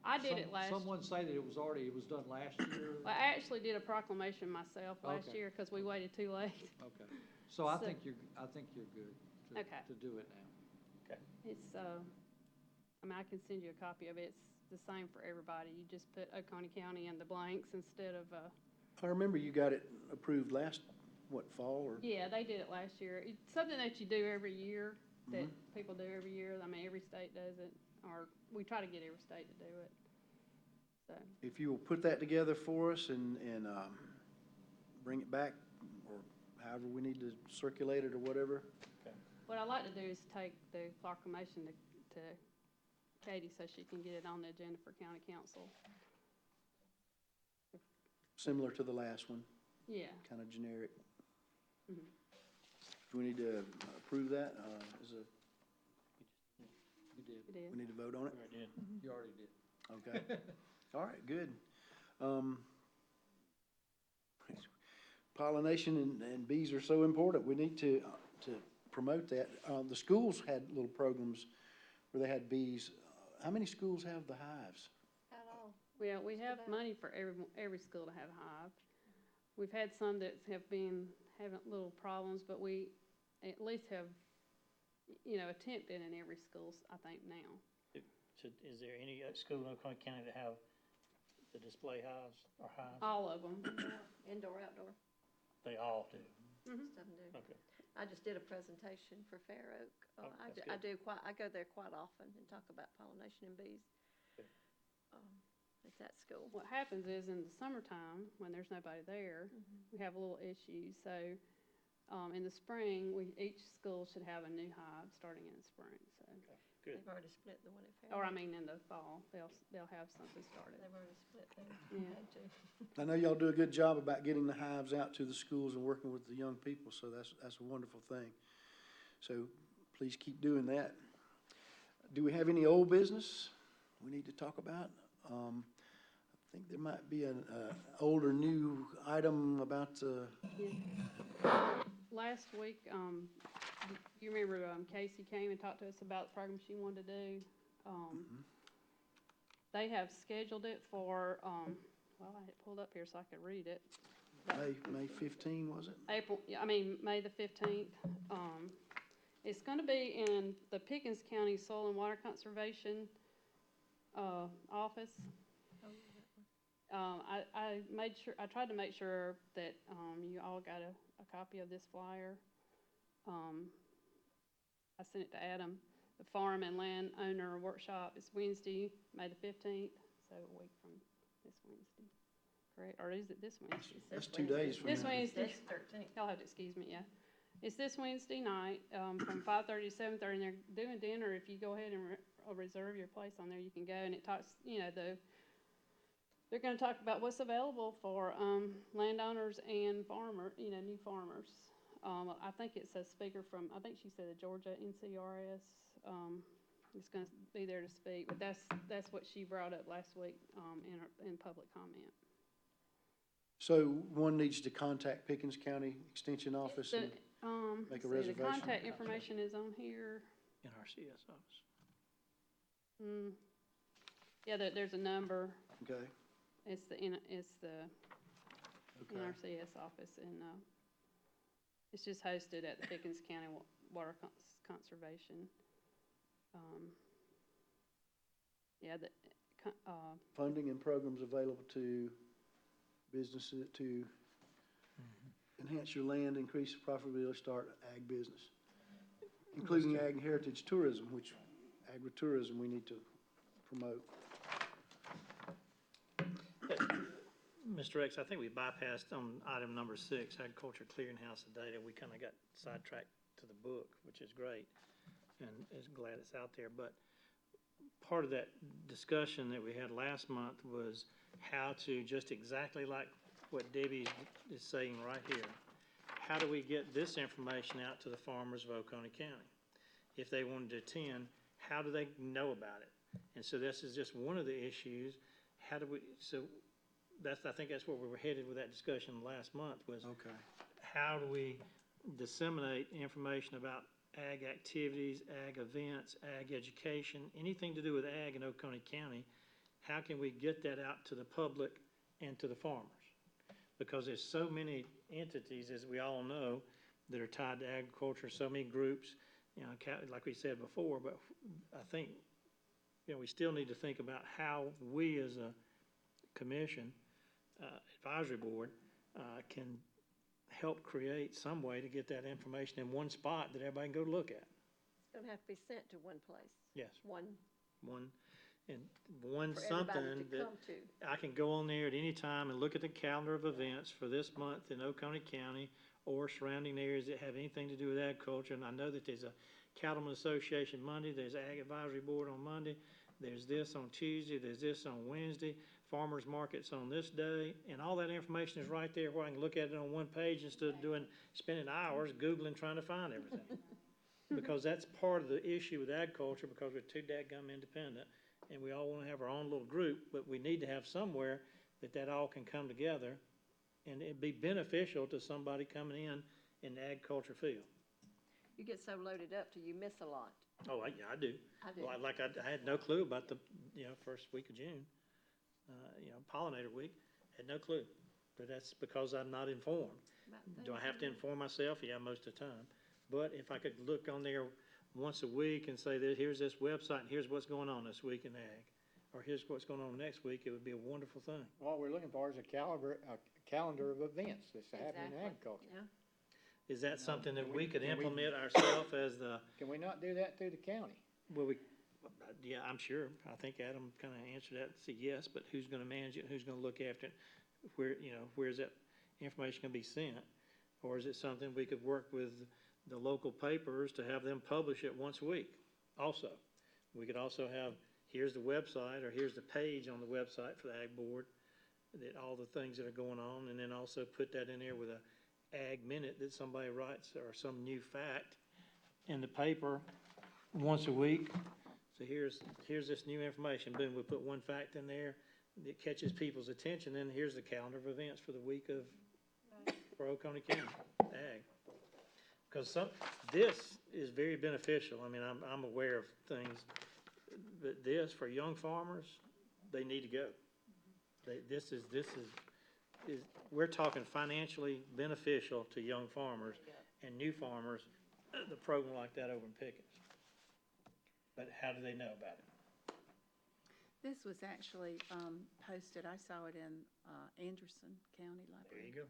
C: I did it last-
G: Someone say that it was done last year?
C: I actually did a proclamation myself last
G: Okay.
C: year, cause we waited too late.
G: Okay, so I
C: So-
G: think you're good
C: Okay.
G: to do it now.
C: It's, I mean, I can send you a copy of it, it's the same for everybody, you just put Oconee County in the blanks instead of,
A: I remember you got it approved last, fall, or?
C: yeah, they did it last year. It's something that you do every year, that people do every year, I mean, every state does it, or we try to get every state to do it, so.
A: If you will put that together for us and bring it back, or however we need to circulate it or whatever.
C: What I'd like to do is take the proclamation to Katie so she can get it on the agenda for county council.
A: Similar to the last one,
C: Yeah,
A: kind of generic.
C: Mhm.
A: Do we need to approve that?
G: You did,
C: it is.
A: We need to vote on it?
F: I did.
G: you already did.
A: Okay. All right, good. Pollination and bees are so important. We need to promote that. The schools had little programs where they had bees. How many schools have the hives?
H: At all.
C: Well, we have money for every school to have a hive. We've had some that have been having little problems, but we at least have, you know, attempted in every school, I think, now.
F: So is there any school in Oconee County that have the display hives or hives?
C: All of them.
H: Indoor, outdoor,
F: They all do.
H: some of them do.
F: Okay.
H: I just did a presentation for Fair Oak.
F: Oh, that's
H: I go there quite often and talk about pollination and bees.
F: Good.
H: At that school.
C: What happens is in the summertime, when there's nobody there, we have a little issue. So, in the spring, each school should have a new hive starting in the spring, so.
F: Good.
H: They've already split the one at Fair
C: Or
H: Oak.
C: I mean, in the fall, they'll have something started.
H: They've already split theirs.
C: Yeah.
H: Had to.
A: I know y'all do a good job about getting the hives out to the schools and working with the young people, so that's a wonderful thing. So please keep doing that. Do we have any old business we need to talk about? I think there might be an old or new item about,
C: Last week, you remember Casey came and talked to us about the program she wanted to do? They have scheduled it for, well, I had it pulled up here so I could read it.
A: May 15, was it?
C: May the 15th. It's gonna be in the Pickens County Soil and Water Conservation, office. I tried to make sure that, you all got a copy of this flyer. I sent it to Adam. The Farm and Land Owner Workshop is Wednesday, May the 15th, so a week from this Wednesday, correct? Or is it this Wednesday?
A: That's 2 days from now.
C: This Wednesday.
H: That's 13th.
C: Y'all have to excuse me, yeah. It's this Wednesday night, from 5:30 to 7:30, and they're doing dinner. If you go ahead and reserve your place on there, you can go, and it talks, you know, they're gonna talk about what's available for, landowners and new farmers. I think it's a speaker from, I think she said the Georgia NCRS, is gonna be there to speak, but that's what she brought up last week, in public comment.
A: So one needs to contact Pickens County Extension Office and make a
C: The
A: reservation.
C: contact information is on here.
F: NRCS office.
C: Yeah, there's a number.
A: Okay,
C: It's the
A: okay.
C: NRCS office, and, it's just hosted at the Pickens County Water Conservation. Yeah,
A: Funding and programs available to businesses to enhance your land, increase profitability, start ag business, including ag and heritage tourism, which agritourism we need to promote.
F: Mr. X, I think we bypassed on item number 6, agriculture clearinghouse of data. We kind of got sidetracked to to the book, which is great, and is glad it's out there. But part of that discussion that we had last month was how to, just exactly like what Debbie is saying right here, how do we get this information out to the farmers of Oconee County? If they wanted to attend, how do they know about it? And so this is just one of the issues. How do we, so I think that's where we were headed with that discussion last month, was
A: Okay.
F: how do we disseminate information about ag activities, ag events, ag education, anything to do with ag in Oconee County? How can we get that out to the public and to the farmers? Because there's so many entities, as we all know, that are tied to agriculture, so many groups, like we said before, but I think, we still need to think about how we as a commission, advisory board, can help create some way to get that information in one spot that everybody can go look at.
H: It's gonna have to be sent to one place,
F: Yes,
H: one
F: one
H: for
F: something
H: everybody to
F: that
H: come to.
F: I can go on there at any time and look at the calendar of events for this month in Oconee County or surrounding areas that have anything to do with agriculture. And I know that there's a Cattlemen Association Monday, there's Ag Advisory Board on Monday, there's this on Tuesday, there's this on Wednesday, farmers markets on this day, and all that information is right there where I can look at it on one page instead of spending hours Googling trying to find everything. Because that's part of the issue with agriculture, because we're too dadgum independent, and we all wanna have our own little group, but we need to have somewhere that all can come together, and it'd be beneficial to somebody coming in the agriculture field.
H: You get so loaded up till you miss a lot.
F: Oh, yeah, I do.
H: I do.
F: Well, I had no clue about the, first week of June, pollinator week, had no clue. But that's because I'm not informed.
H: About
F: Do I
H: things
F: have to
H: you do.
F: inform myself? Yeah, most of the time. But if I could look on there once a week and say that here's this website, and here's what's going on this week in ag, or here's what's going on next week, it would be a wonderful thing.
D: What we're looking for is a calendar of events that's happening in
H: Exactly,
D: agriculture.
H: yeah.
F: Is that something that
D: can
F: we
D: we-
F: could
D: can we-
F: implement ourselves as the,
D: Can we not do that through the county?
F: well, yeah, I'm sure. I think Adam kind of answered that, said yes, but who's gonna manage it? Who's gonna look after it? Where's that information gonna be sent? Or is it something we could work with the local papers to have them publish it once a week also? We could also have, here's the website, or here's the page on the website for the Ag Board, that all the things that are going on, and then also put that in there with a ag minute that somebody writes, or some new fact in the paper once a week. So here's this new information, boom, we put one fact in there that catches people's attention, and here's the calendar of events for the week for Oconee County ag. Because this is very beneficial. I mean, I'm aware of things, but this, for young farmers, they need to go. This is, we're talking financially beneficial to young farmers and new farmers, the program like that over in Pickens. But how do they know about it?
E: This was actually, posted, I saw it in, Anderson County
F: There you
E: Library.
F: go.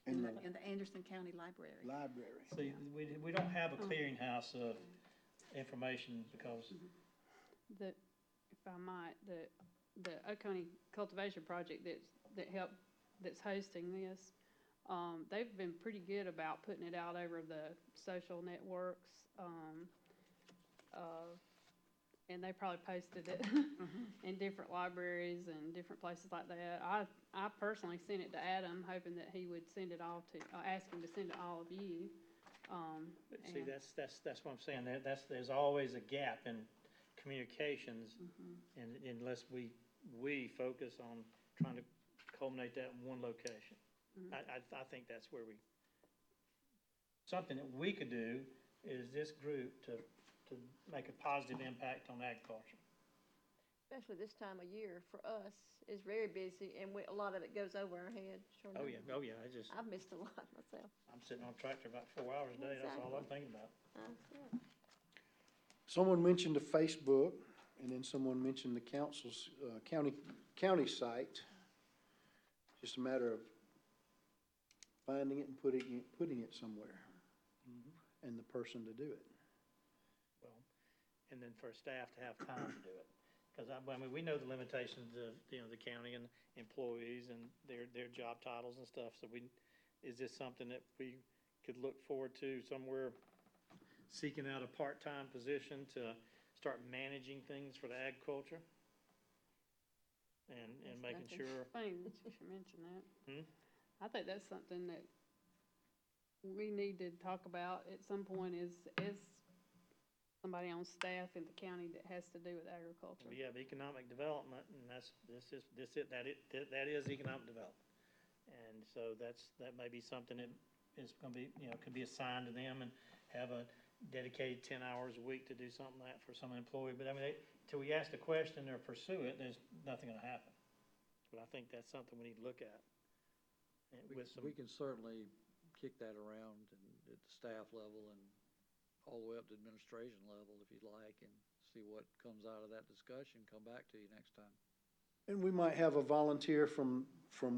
E: In the Anderson County Library.
A: Library.
F: See, we don't have a clearinghouse of information because,
C: If I might, the Oconee Cultivation Project that's hosting this, they've been pretty good about putting it out over the social networks, and they probably posted it in different libraries and different places like that. I personally sent it to Adam, hoping that he would send it all to, ask him to send it to all of you.
F: but see,
C: And-
F: that's what I'm saying. There's always a gap in communications, and unless we focus on trying to culminate that in one location. I think that's where something that we could do is this group to make a positive impact on agriculture.
H: Especially this time of year for us is very busy and a lot of it goes over our head, sure
F: Oh,
H: enough.
F: yeah,
H: I've missed a lot myself.
F: I'm sitting on a tractor about 4 hours a day, that's all I'm thinking about.
H: That's it.
A: Someone mentioned the Facebook, and then someone mentioned the council's, county site. Just a matter of finding it and putting it somewhere, and the person to do it.
F: Well, and then for staff to have time to do it. Because we know the limitations of, the county and employees and their job titles and stuff, so is this something that we could look forward to somewhere seeking out a part-time position to start managing things for the agriculture. And
C: That's
F: making
C: nothing.
F: sure,
C: Funny that you should mention that.
F: Hmm?
C: I think that's something that we need to talk about at some point is somebody on staff in the county that has to do with agriculture.
F: we have economic development, and that is economic development. And so that may be something that is gonna be, could be assigned to them and have a dedicated 10 hours a week to do something like that for some employee. But I mean, till we ask the question or pursue it, there's nothing gonna happen. But I think that's something we need to look at. And with some,
G: We can certainly kick that around and at the staff level and all the way up to administration level if you'd like, and see what comes out of that discussion, come back to you next time.
A: And we might have a volunteer from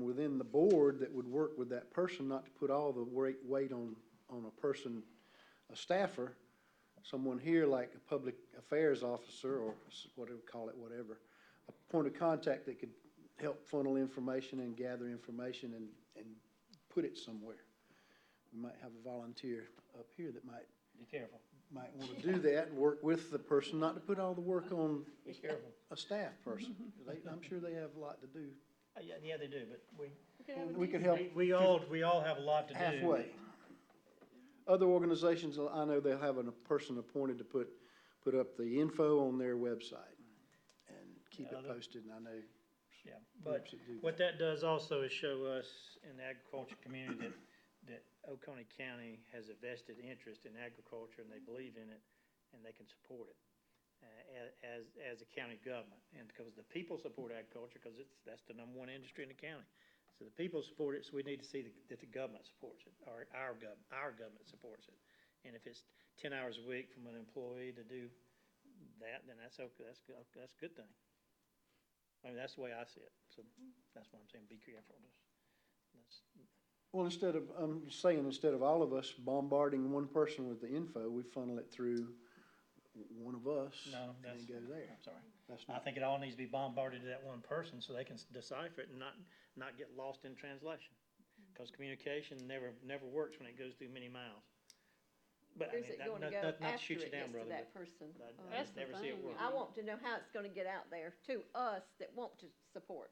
A: within the board that would work with that person, not to put all the weight on a person, a staffer, someone here like a public affairs officer or whatever, call it whatever, a point of contact that could help funnel information and gather information and put it somewhere. We might have a volunteer up here that might
F: be careful,
A: want to do that and work with the person, not to put all the work on
F: be careful.
A: a staff person. I'm sure they have a lot to do
F: Yeah, they do, but
A: we could help
F: we all have a lot to do.
A: halfway. Other organizations, I know they'll have a person appointed to put up the info on their website and keep it posted, and I know
F: Yeah, but
A: groups that do
F: what that does also is show us in the agriculture community that Oconee County has a vested interest in agriculture, and they believe in it, and they can support it as a county government. And because the people support agriculture, because that's the #1 industry in the county. So the people support it, so we need to see that the government supports it, or our government supports it. And if it's 10 hours a week from an employee to do that, then that's okay, that's a good thing. I mean, that's the way I see it, so that's what I'm saying, be careful.
A: Well, I'm saying, instead of all of us bombarding one person with the info, we funnel it through one of us
F: No,
A: and it goes there.
F: I'm sorry.
A: That's
F: I
A: not,
F: think it all needs to be bombarded to that one person so they can decipher it and not get lost in translation. Because communication never works when it goes through many miles. But I
H: Where's
F: mean,
H: it going to go
F: not to
H: after
F: shoot you
H: it
F: down,
H: gets to
F: brother,
H: that
F: but
H: person?
F: I
C: That's
F: just
C: the
F: never see it
C: thing.
F: work.
H: I want to know how it's going to get out there to us that want to support.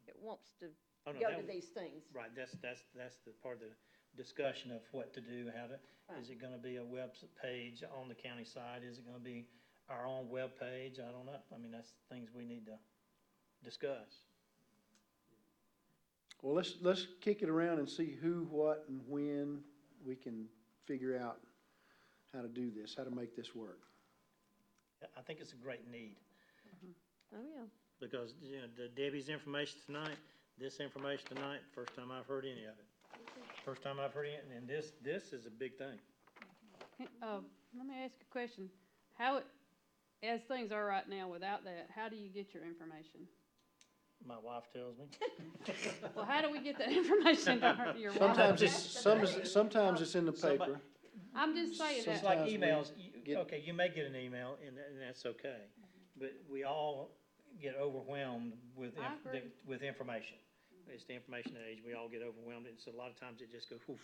H: It wants to
F: Oh, no,
H: go
F: that
H: to
F: was-
H: these things.
F: Right, that's the part of the discussion of what to do, is it gonna be a web page on the county side? Is it gonna be our own web page? I don't know. I mean, that's things we need to discuss.
A: well, let's kick it around and see who, what, and when we can figure out how to do this, how to make this work.
F: I think it's a great need,
H: Oh, yeah.
F: because, the Debbie's information tonight, this information tonight, first time I've heard any of it. First time I've heard it, and this is a big thing.
C: Let me ask you a question. As things are right now without that, how do you get your information?
F: My wife tells me.
C: Well, how do we get that information to your wife?
A: Sometimes it's in the
F: Somebody-
A: paper.
C: I'm just saying
F: It's
C: that,
F: like
A: Sometimes we
F: emails,
A: get-
F: okay, you may get an email, and that's okay, but we all get overwhelmed with,
C: I agree.
F: with information. It's the information age, we all get overwhelmed, and so a lot of times it just goes whoof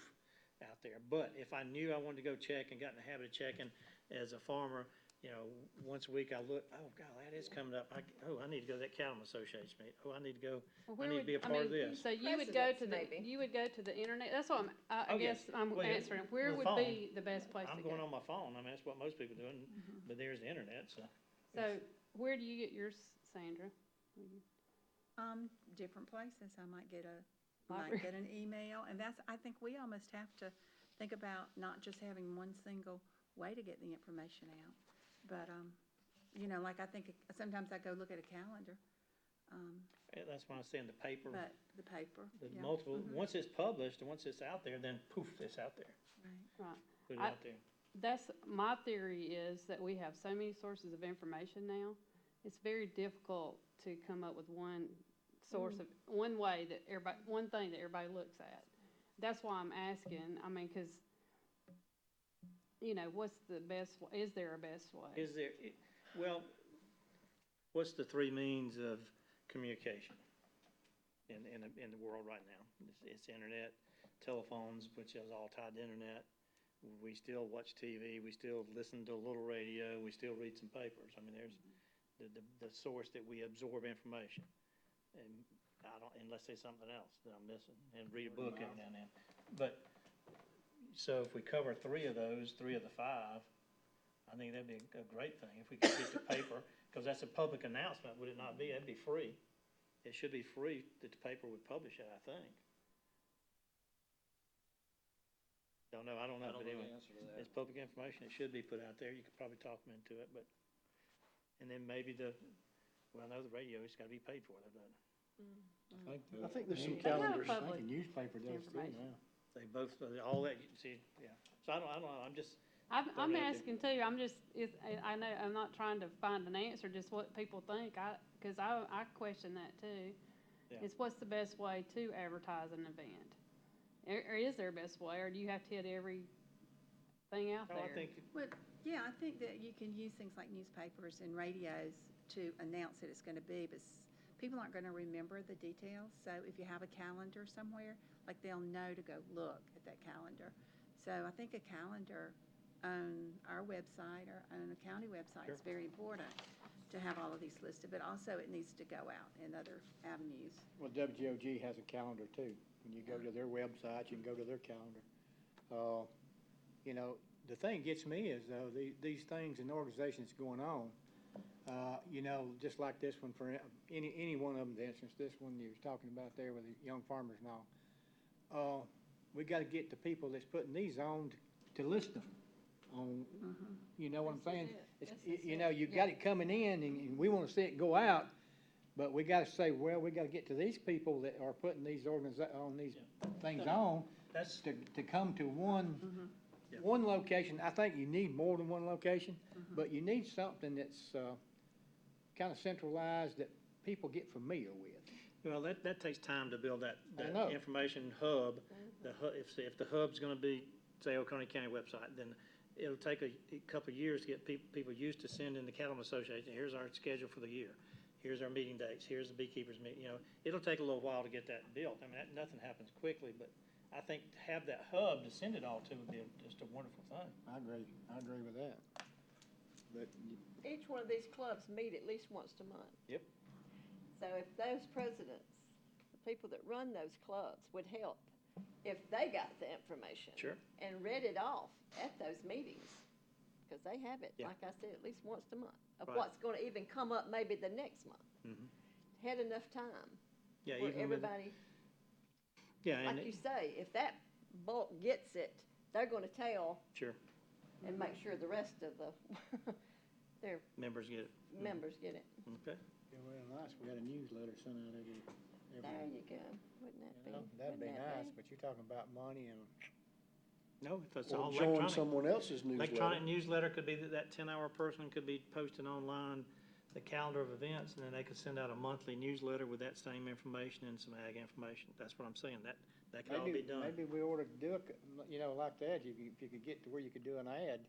F: out there. But if I knew I wanted to go check and got in the habit of checking as a farmer, once a week I look, oh, God, that is coming up, I need to go to that Cattlemen Association meeting, I need to go,
C: where
F: I need to
C: would-
F: be a part of this.
C: So you would go to
H: Precedents, maybe.
C: you would go to the internet, that's what I
F: Oh,
C: guess
F: yes.
C: I'm
F: Well, yeah,
C: answering. Where
F: the
C: would
F: phone.
C: be the best place to
F: I'm
C: go?
F: going on my phone, I mean, that's what most people do, but there's the internet, so.
C: So where do you get yours, Sandra?
E: Different places. I might get
C: Library.
E: an email, and I think we almost have to think about not just having one single way to get the information out. But, like I think sometimes I go look at a calendar,
F: That's why I say in the paper.
E: but the paper,
F: The
E: yeah.
F: multiple, once it's published, and once it's out there, then poof, it's out there.
E: Right.
C: Right.
F: Put it
C: I-
F: out there.
C: That's, my theory is that we have so many sources of information now, it's very difficult to come up with one source of, one way that everybody, one thing that everybody looks at. That's why I'm asking, I mean, cause, what's the best, is there a best way?
F: Is there, well, what's the three means of communication in the world right now? It's internet, telephones, which is all tied to internet, we still watch TV, we still listen to a little radio, we still read some papers. I mean, there's the source that we absorb information. And I don't, unless there's something else that I'm missing, and read a book every now and then. But, so if we cover 3 of those, 3 of the 5, I think that'd be a great thing, if we could get the paper, because that's a public announcement, would it not be? That'd be free. It should be free that the paper would publish it, I think. I don't know,
G: I
F: but
G: don't know
F: anyway,
G: the answer to that.
F: it's public information, it should be put out there, you could probably talk them into it, but, and then maybe the radio, it's gotta be paid for, doesn't it?
A: I think there's some
C: They have
A: calendars.
C: public
D: newspaper
C: does too, information.
F: They both, all that, you see, yeah, so I don't know, I'm just,
C: I'm
F: Don't know.
C: asking too, I know, I'm not trying to find an answer, just what people think, cause I question that too.
F: Yeah.
C: It's what's the best way to advertise an event? Or is there a best way, or do you have to hit everything out
F: no,
C: there?
F: I think,
E: Well, yeah, I think that you can use things like newspapers and radios to announce that it's gonna be, but people aren't gonna remember the details. So if you have a calendar somewhere, like they'll know to go look at that calendar. So I think a calendar on our website or on a county website is very important to have all of these listed, but also it needs to go out in other avenues.
D: Well, WGOG has a calendar too. When you go to their website, you can go to their calendar. You know, the thing gets me is though, these things and organizations going on, you know, just like this one for any one of them, for instance, this one you was talking about there with the young farmers and all. We gotta get the people that's putting these on to list them on, you know what I'm saying? It's, you know, you got it coming in and we wanna see it go out, but we gotta say, well, we gotta get to these people that are putting these things on
F: that's,
D: to come to one location. I think you need more than one location, but you need something that's, kind of centralized that people get familiar with.
F: well, that takes time to build that
D: I know.
F: information hub. If the hub's gonna be, say, Oconee County website, then it'll take a couple of years to get people used to sending the Cattlemen Association, here's our schedule for the year. Here's our meeting dates, here's the beekeepers meeting, you know, it'll take a little while to get that built. I mean, nothing happens quickly, but I think to have that hub to send it all to would be just a wonderful thing.
D: I agree with that. But
H: Each one of these clubs meet at least once a month.
F: Yep.
H: So if those presidents, the people that run those clubs would help, if they got the information.
F: Sure.
H: And read it off at those meetings, because they have it,
F: Yeah.
H: like I said, at least once a month, of
F: Right.
H: what's gonna even come up maybe the next month.
F: Mhm.
H: Had enough time
F: Yeah,
H: for
F: even with,
H: everybody,
F: yeah, and,
H: like you say, if that bulk gets it, they're gonna tell
F: sure,
H: and make sure the rest of the, their
F: members get it.
H: members get it.
F: Okay.
D: it'd be real nice, we had a newsletter sent out every
H: There you go, wouldn't that be?
D: you know, that'd be
H: wouldn't that
D: nice, but you're talking about money and,
F: No, if it's
A: Or
F: all
A: join
F: electronic.
A: someone else's
F: Electronic
A: newsletter.
F: newsletter could be that 10-hour person could be posting online the calendar of events, and then they could send out a monthly newsletter with that same information and some ag information. That's what I'm saying, that could all be done.
D: maybe we ought to do it, you know, like that, if you could get to where you could do an ad.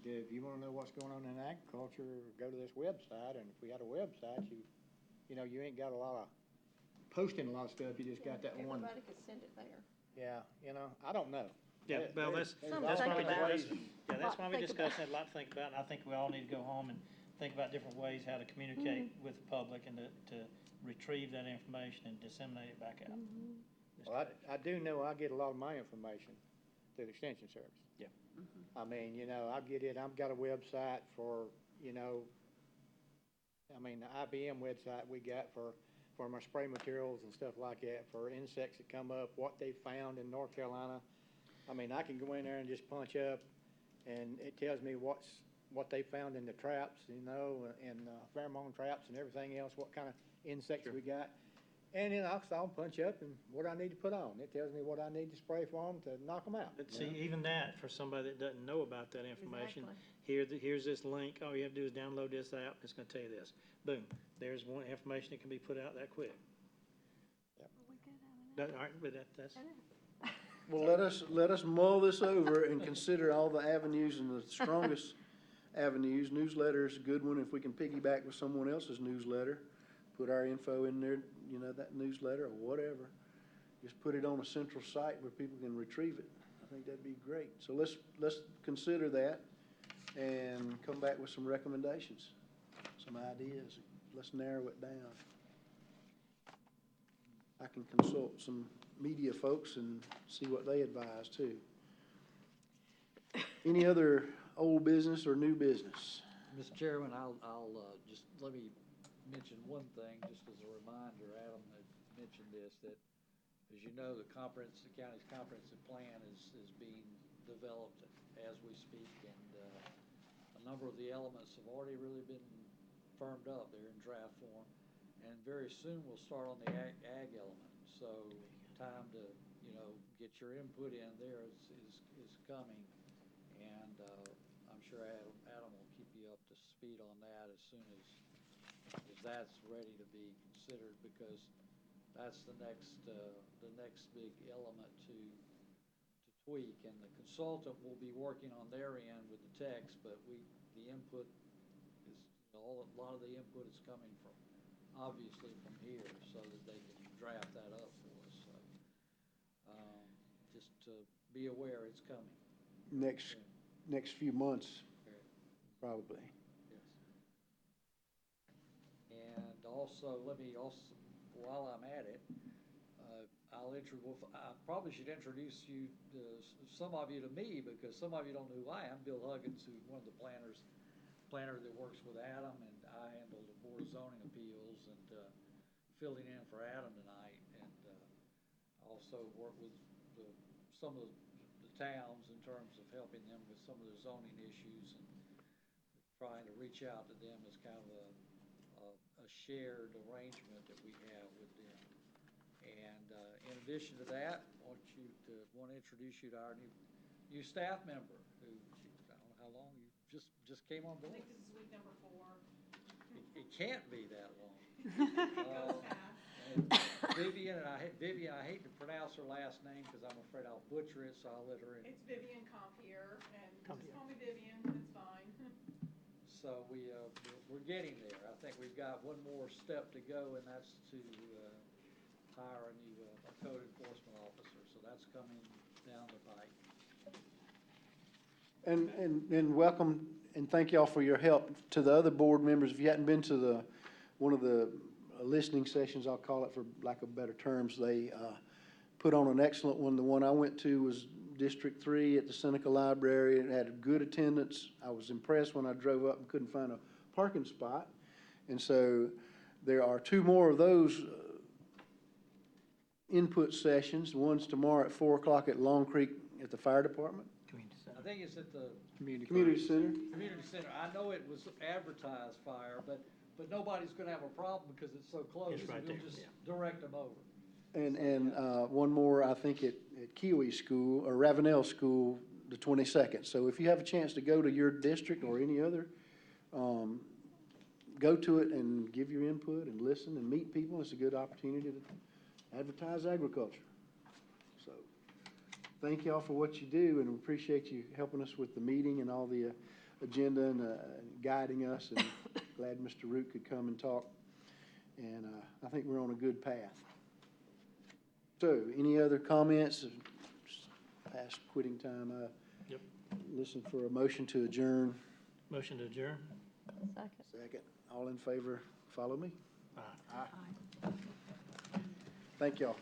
D: If you wanna know what's going on in agriculture, go to this website, and if we had a website, you know, you ain't got a lot of, posting a lot of stuff, you just got that one.
H: Everybody could send it there.
D: Yeah, you know, I don't know.
F: Yeah, well, that's
H: Something
F: why
H: to
F: we,
H: think about.
F: that's why we
H: Think
F: discussed it, a lot to think about, and I think we all need to go home and think about different ways how to communicate with the public and to retrieve that information and disseminate it back out.
D: Well, I do know I get a lot of my information through the Extension Service.
F: Yeah.
D: I mean, you know, I get it, I've got a website for, you know, I mean, the IBM website we got for my spray materials and stuff like that, for insects that come up, what they found in North Carolina. I mean, I can go in there and just punch up, and it tells me what they found in the traps, you know, and pheromone traps and everything else, what kind of insects we got. And then I'll punch up and what I need to put on. It tells me what I need to spray for them to knock them out.
F: But see, even that, for somebody that doesn't know about that information,
H: Exactly.
F: here's this link, all you have to do is download this app, it's gonna tell you this. Boom, there's one information that can be put out that quick. That, all right, but that's,
A: Well, let us mull this over and consider all the avenues and the strongest avenues. Newsletter is a good one if we can piggyback with someone else's newsletter. Put our info in there, you know, that newsletter or whatever. Just put it on a central site where people can retrieve it. think that'd be great. So let's consider that and come back with some recommendations, some ideas. Let's narrow it down. I can consult some media folks and see what they advise too. Any other old business or new business?
G: Mr. Chairman, I'll just, let me mention one thing, just as a reminder. Adam had mentioned this, that, as you know, the county's comprehensive plan is being developed as we speak, and a number of the elements have already really been firmed up. They're in draft form, and very soon we'll start on the ag element. So time to, get your input in there is coming, and I'm sure Adam will keep you up to speed on that as soon as that's ready to be considered, because that's the next big element to tweak. And the consultant will be working on their end with the text, but the input is, a lot of the input is coming from, obviously from here, so that they can draft that up for us. So, just to be aware it's coming.
A: Next few months, probably.
G: Yes. And also, while I'm at it, I probably should introduce some of you to me, because some of you don't know who I am. Bill Huggins, who's one of the planner that works with Adam, and I handle the Board of Zoning Appeals, and filling in for Adam tonight, and also work with some of the towns in terms of helping them with some of their zoning issues, and trying to reach out to them as kind of a shared arrangement that we have with them. And in addition to that, I want to introduce you to our new staff member, who, I don't know how long, you just came on board.
I: I think this is week number 4.
G: It can't be that long. Vivian, I hate to pronounce her last name because I'm afraid I'll butcher it, so I'll let her in.
I: It's Vivian Compier, and just call me Vivian, it's fine.
G: So we're getting there. I think we've got one more step to go, and that's to hire a new code enforcement officer. So that's coming down the pike.
A: And welcome, and thank y'all for your help. To the other board members, if you hadn't been to one of the listening sessions, I'll call it for lack of better terms, they put on an excellent one. The one I went to was District 3 at the Seneca Library. It had a good attendance. I was impressed when I drove up and couldn't find a parking spot. And so there are 2 more of those input sessions. One's tomorrow at 4 o'clock at Long Creek at the fire department.
G: I think it's at the
A: Community Center.
G: community center. I know it was advertised fire, but nobody's gonna have a problem because it's so close.
F: It's right
G: We'll
F: there,
G: just
F: yeah.
G: direct them over.
A: And one more, I think, at Kiwi School, or Ravenel School, the 22nd. So if you have a chance to go to your district or any other, go to it and give your input and listen and meet people. It's a good opportunity to advertise agriculture. So thank y'all for what you do, and we appreciate you helping us with the meeting and all the agenda and guiding us. And glad Mr. Root could come and talk. And I think we're on a good path. So, any other comments past quitting time?
F: Yep.
A: Listen for a motion to adjourn.
F: Motion to adjourn?
H: Second.
A: Second. All in favor, follow me.
F: Aye.
A: Thank y'all.